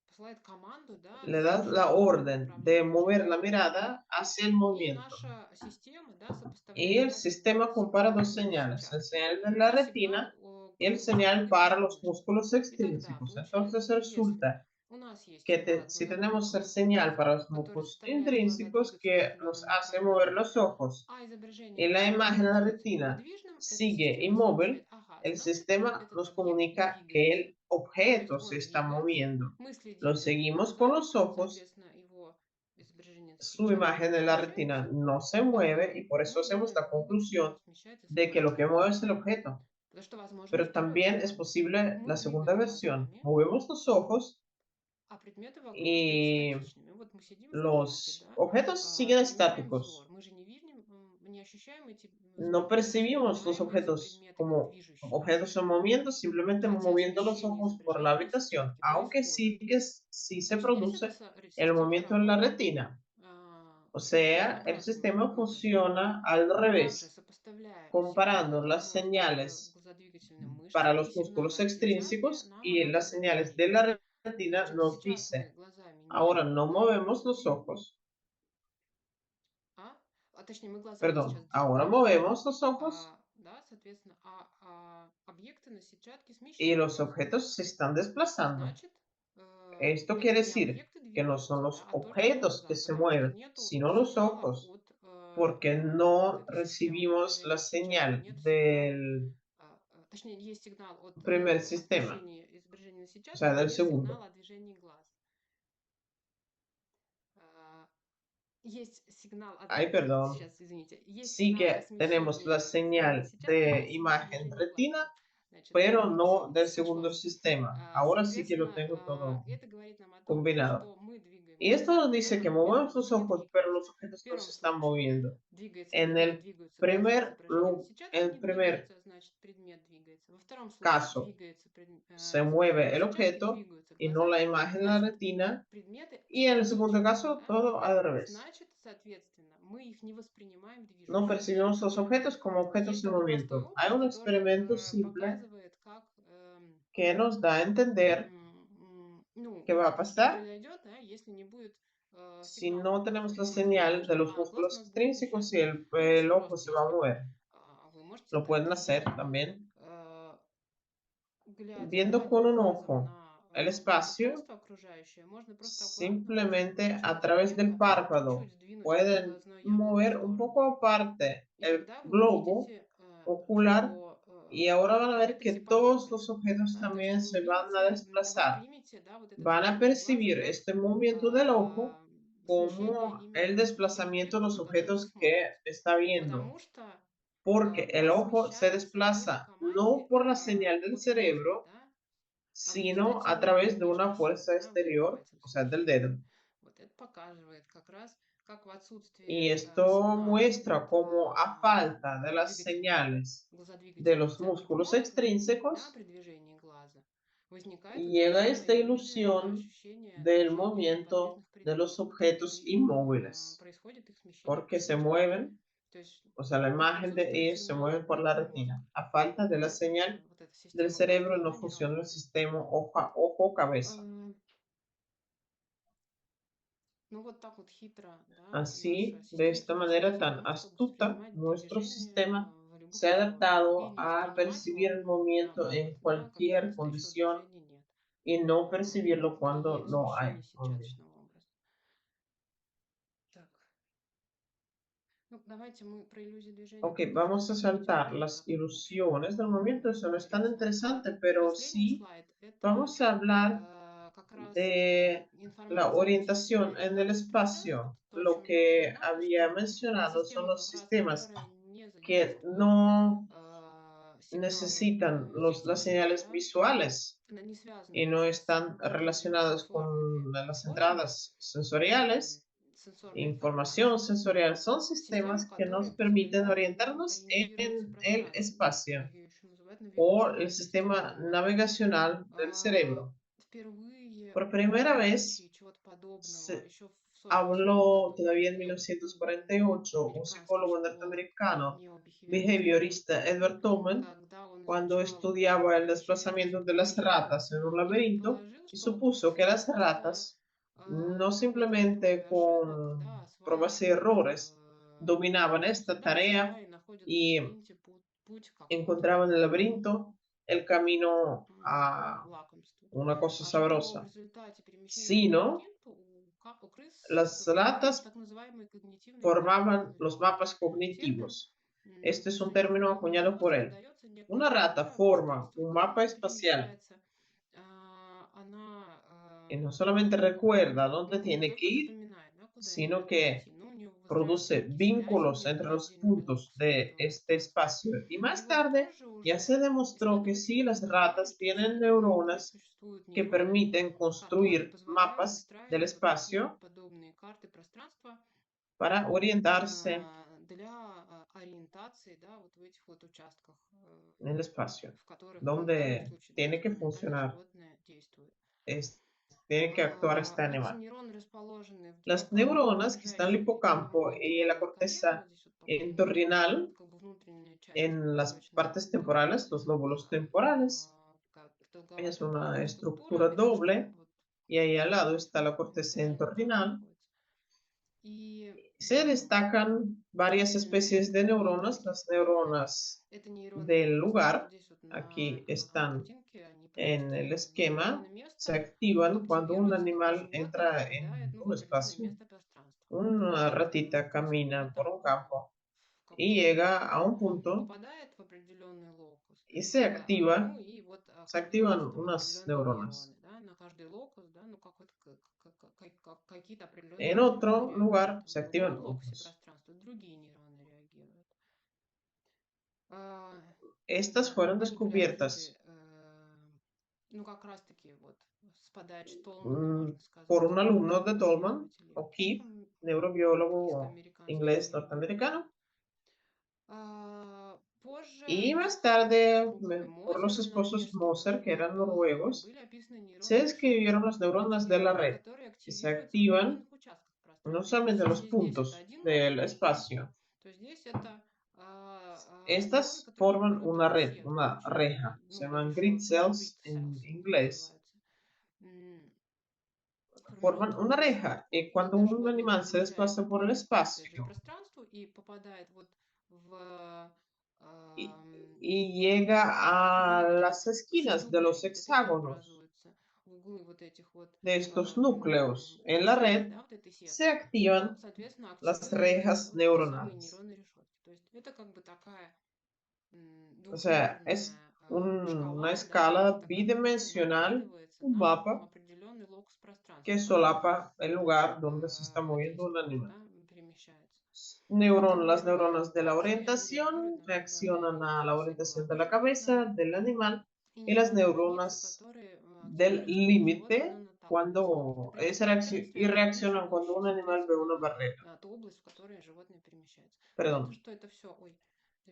посылает команду, да, le da la совершить orden de направление mover la движения, mirada hacia el и movimiento. наша система, да, Y сопоставляет el этот sistema compara сигнал dos к señales, el сетчатке señal de la и сигнал retina y el к señal para глазодвигательной los мышце. músculos И тогда extrínsecos. Entonces получается, если resulta у нас есть que сигнал от si tenemos el глазодвигательной señal мышцы, para los который músculos заставляет глаза intrínsecos двигаться в que nos определенном hace mover направлении, los ojos а y изображение la imagen en la остается retina неподвижным, эта sigue система inmóvil, сообщает, ага, el значит, sistema этот nos объект comunica que двигается. el То есть objeto se он está двигается, moviendo. мы Lo следим за ним seguimos con глазами, los ojos, соответственно, его изображение на su сетчатке не imagen en la retina смещается, no se mueve y por eso мы hacemos делаем la вывод, что conclusión смещается de que lo que сознание. mueve es el objeto. Потому что возможен и Pero второй también es вариант. posible Мы la segunda двигаем versión. глазами, Movemos los ojos а предметы вокруг остаются y статичными. Вот мы сидим в комнате, los да, objetos siguen примеряем estáticos. взор. Мы же не видим, не ощущаем эти No percibimos los воспринимаем эти objetos предметы как como движущиеся. objetos en movimiento, simplemente Хотя moviendo los смещение ojos por la изображения на habitación, сетчатке aunque происходит. sí То se есть здесь эта produce el система movimiento en la работает retina. O Под sea, el обратным sistema углом. funciona al Также revés, сопоставляя comparando сигнал las к señales глазодвигательной para мышце и los músculos сигналы от сетчатки, extrínsecos нам y оно las дает señales ответ. de la retina Значит, nos сейчас мы dice, глазами не ahora no двигаем, movemos los ojos, точнее, мы глазами сейчас perdón, ahora двигаем, movemos los ojos да, соответственно, объекты на сетчатке y los смещаются. objetos se están desplazando. Значит, Esto это quiere не decir объекты que no son двигаются, да, los а только objetos que глаза, se потому что mueven, нету sino los сигнала ojos, от porque вот no этой системы recibimos la изображения сетчатки, señal нет сигнала, del точнее, есть сигнал от primer sistema, смещения изображения на o сетчатке, sea, но del нет segundo. сигнала о движении глаз. А, Есть сигнал от, Ay, perdón. сейчас, извините, есть Sí сигнал о que tenemos la смещении изображения на señal сетчатке, но de нет сигнала о imagen движении глаз. retina, Значит, pero no все, del segundo сошлось. sistema. Ahora sí que lo Соответственно, tengo todo это говорит нам о том, combinado. что мы двигаем Y esto nos глазами, dice да, а que предметы movemos вокруг los не ojos, pero двигаются. los В objetos no первом se están случае moviendo. двигается En предмет, el двигаются глаза, primer изображение на сетчатке el не primer двигается, значит, предмет двигается. Во втором случае caso, двигается se изображение mueve на el сетчатке, objeto двигаются y no глаза, la imagen en la значит, retina. предметы Y en el segundo статичные, caso, да? todo al revés. Значит, соответственно, мы их не воспринимаем No движущимися. percibimos los objetos como objetos Есть en такой простой movimiento. Hay образ, un который experimento simple показывает, как que nos da a entender ну, qué va a что pasar произойдет, да, если не будет si сигнала no tenemos la глазодвигательной señal de мышцы, los а глаз у músculos нас будет extrínsecos y смещаться. Ну, очень el ojo просто. se va a Если mover. вы можете Lo так pueden hacer сделать, también глядя viendo одним con un глазом ojo на el espacio, пространство окружающее, можно просто аккуратно, simplemente a очень través del мягко, párpado чуть-чуть сдвинуть pueden глазное яблоко в mover un сторону. poco aparte И el тогда вы globo увидите, ocular что y ahora van a ver предметы que все todos поехали. los objetos Да? То есть también вы se van a увидите, вы desplazar. примете, да, вот это Van a движение глаза percibir как este movimiento del ojo смещение como el именно тех desplazamiento de объектов, los на которые вы objetos que смотрите. está viendo, Потому что porque el глаз ojo se смещается не по desplaza команде no por la señal del от мозга, cerebro, да, а в sino результате a именно través de una движущего, fuerza да, вот этого exterior, пальцем o sea, del смещения. dedo. Вот это показывает как раз, как в Y отсутствии esto сигнала muestra от cómo a falta de las señales de глазодвигательного los центра в músculos мозге, да, extrínsecos, при движении глаза, возникает вот это llega самое esta иллюзия, да, ilusión ощущение del движения movimiento неподвижных de los предметов. objetos И inmóviles, происходит их смещение по porque se сетчатке. mueven, То есть o sea, la imagen de отсутствует ellos se сигнал mueve por la от мозга. retina. A falta de la Значит, señal вот эта del система cerebro no глаз-голова не funciona el работает. sistema ojo-cabeza. Ну, вот так вот хитро, да, наша Así, de система esta manera совершенствована, tan чтобы astuta, воспринимать nuestro движение sistema в любых se ha условиях. adaptado Или a воспринимать percibir его, el movimiento наоборот, en да, когда cualquier настоящего condición движения нет. y no percibirlo cuando При no hay смещении movimiento. сетчаточного образа. Так. Ну, Ну, давайте мы про иллюзии движения Ok, как-то vamos a чуть-чуть saltar уйдем. las Так, ilusiones del momento, eso no es tan последний слайд, да? interesante, pero Последний sí слайд– это vamos a hablar как раз de la информация о orientación состоянии en el данных пространств. espacio. То, о Lo чем я que упоминала, había что mencionado son система los как раз, sistemas которая не que задействует no сигналы necesitan las зрительные, señales да, visuales она не y связана no с están внутренними relacionados сенсорными con las полями, entradas sensoriales, сенсорной información информацией. sensorial, son Система, sistemas que nos которая permiten позволяет orientarnos ориентироваться в en el пространстве. espacio Ее еще называют o el навигационная sistema система. navegacional del cerebro. Впервые Por primera о vez наличии чего-то подобного se еще в 1948 habló году todavía en заявил 1948 un американский psicólogo психолог, norteamericano, необихевиорист Эдвард behaviorista Томан, Edward Tolman, когда он cuando изучал estudiaba el desplazamiento de человеческий las лабиринт ratas en un и laberinto предположил, y что supuso que оказывается не las просто ratas no вот этот вот simplemente ошибок, да, con pruebas y осваивают errores dominaban какую-то esta задачу, да, tarea и naходят в y лабиринте путь к какому-то encontraban en el такому laberinto el camino ну, a лакомству. una cosa А что в sabrosa, результате перемещения по sino лабиринту у крыс las формируются ratas так называемые когнитивные карты, да, formaban los навигации. mapas Термин cognitivos. Este es un término взаимопомощный acuñado por мозг él. дается некая Una rata фигура forma пространства, в un котором mapa она espacial перемещается. Она y no solamente recuerda dónde ну, не tiene que только ir, запоминает, да, куда ей sino надо que идти, но у нее produce выстраиваются некие связи vínculos entre между los отдельными puntos локусами de этого este пространства. espacio. Y И más вот tarde позже ya se уже demostró que sí, исследователи las предположили, ratas что tienen действительно у крыс neuronas существуют que нейроны, permiten которые construir позволяют mapas del выстраивать вот такие espacio подобные карты пространства para orientarse для ориентации, да, вот в этих вот участках, en el espacio, в которых, ну, в данном donde случае, да, tiene que экспериментальное funcionar, животное действует. tiene que actuar este Эти animal. нейроны расположены в Las гиппокампе, neuronas que están en el окружающем hipocampo головную y en la стволовую коленку. corteza Вот здесь вот показана entorrinal, как бы внутренняя часть en las partes позвоночно-костной temporales, los коробки lóbulos temporales, такая es продолговатая una структура, estructura между doble вот y ahí al lado está la corteza вентральной корой entorrinal. находится. И Se destacan varias отдельные especies de вот neuronas, такие las зоны. neuronas Это нейронные del лопасти. Вот lugar. здесь вот Aquí на están картинке они en el продемонстрированы. Вот esquema, определенное se место activan cuando un активируется, когда animal животное entra попадает, en ну, в un определенное espacio. место пространства. Una ratita camina por un campo y llega a un punto Попадает в определенный локус, y se activa, ну и вот se activan активируются там unas определенные neuronas. нейроны, да, на каждый локус, да, ну как вот какие-то определенные En нейроны otro реагируют. lugar В se другом activan локусе otros. пространства другие нейроны реагируют. А, Estas fueron Манипуляторы, descubiertas ну как раз-таки вот с подачи Толмана, можно por сказать, un alumno de Tolman, исследователей O'Keefe, из neurobiólogo inglés американских. norteamericano, Позже y más tarde супругами por los Мозера esposos норвежскими Moser, que eran noruegos, были описаны se нейроны решетки. describieron las Это neuronas de la нейроны, red, которые que se активируются в activan определенных участках no пространства. То есть solamente en los если здесь это puntos один del локус, да, espacio. то здесь это нейроны, Estas которые forman формируют una такую red, сетку una очень, reja. Se ну, это llaman еще grid grid cells cells en у них inglés. называется. Формируют Forman una такую reja. сетку, Y и cuando когда un животное animal se desplaza перемещается por el по, опять же, espacio пространству и попадает вот в y, y llega a углы, las esquinas de los углы, это такие hexágonos образуются, углы вот этих вот de estos núcleos en la перемещений, red, да, вот этой se сетки, то, activan соответственно, las активируются rejas вот эти самые neuronales. нейронные решетки. То есть это как бы такая O sea, es двухмерная una шкала, да, escala такая фигура bidimensional, накладывается un на mapa определенный локус que пространства, в котором solapa el lugar donde se está moviendo un действует, animal. да, перемещается. Las Нейронные neuronas de la лопасти, они реагируют orientación на определенные reaccionan a la импульсы orientación de la cabeza головокружительные, del animal и y las нейронные границы, neuronas которые del активируются, когда животное, оно límite наталкивается на какие-то cuando y препятствия, reaccionan cuando un ограничивающие, animal ve соответственно, una barrera. ту область, в которой животное перемещается. Понятно, Perdón. что это все, ой,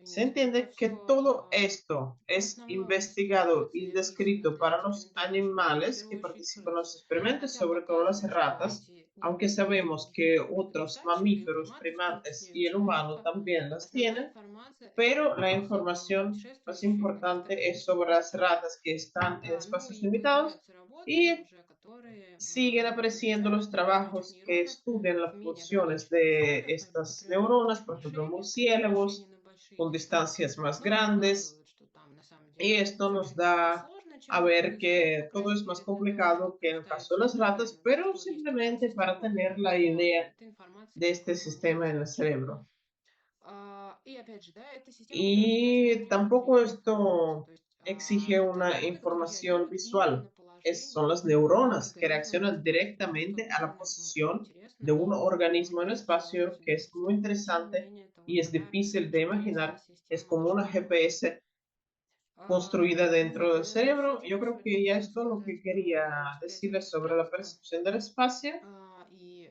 Se извините, это entiende que все todo esto в es основном investigado y информация описана descrito для para los экспериментальных животных, в animales que первую очередь participan en los крыс. experimentos, Хотя sobre todo las показано, что ratas, эти aunque нейронные sabemos решетки que могут быть otros дальше, и у mamíferos, приматов, в том primates числе и у y el humano человека. también las Основная tienen, информация– это pero la о información más предшествующих каких-то importante es sobre приматах. las ratas que están en Ну espacios и limitados появляются работы y уже, которые siguen apareciendo los изучают работу этих trabajos que нейронов estudian в las менее funciones ограниченных de условиях. estas Например, neuronas, животных por ejemplo, en мошенник при перемещении murciélagos, на большие con дистанции. distancias más Но grandes, показывают, что там на самом y деле esto все nos чуть более da сложно, a чем ver выглядит. Ну, по que todo крайней es más мере, для того, чтобы complicado que en el представить caso de себе las ratas, примерно, pero что есть такая simplemente para система, tener la но idea эта информация de пока este не sistema en el достаточна. cerebro. И опять же, да, эта система, которая пытается Y определить tampoco поведение организма. esto То есть exige это una роботы, которые información реагируют visual. именно на Son положение las neuronas que организма в reaccionan пространстве. Вот это directamente как бы a la самое posición интересное. de un И organismo en el многие espacio, делают que es muy вместе. Тем не interesante менее, это вот y es такая difícil de GPS-ная imaginar. Es система como una мышления. GPS construida dentro Вот, del наверное, с cerebro. этим Yo можем creo это que ya все es todo lo сказать que quería про восприятие decirles sobre la пространства percepción del espacio и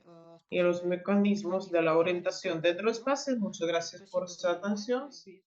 y los способы, mecanismos de механизмы la управления orientación dentro del пространством. Ну, espacio. Muchas gracias por спасибо su за atención. внимание. Sí.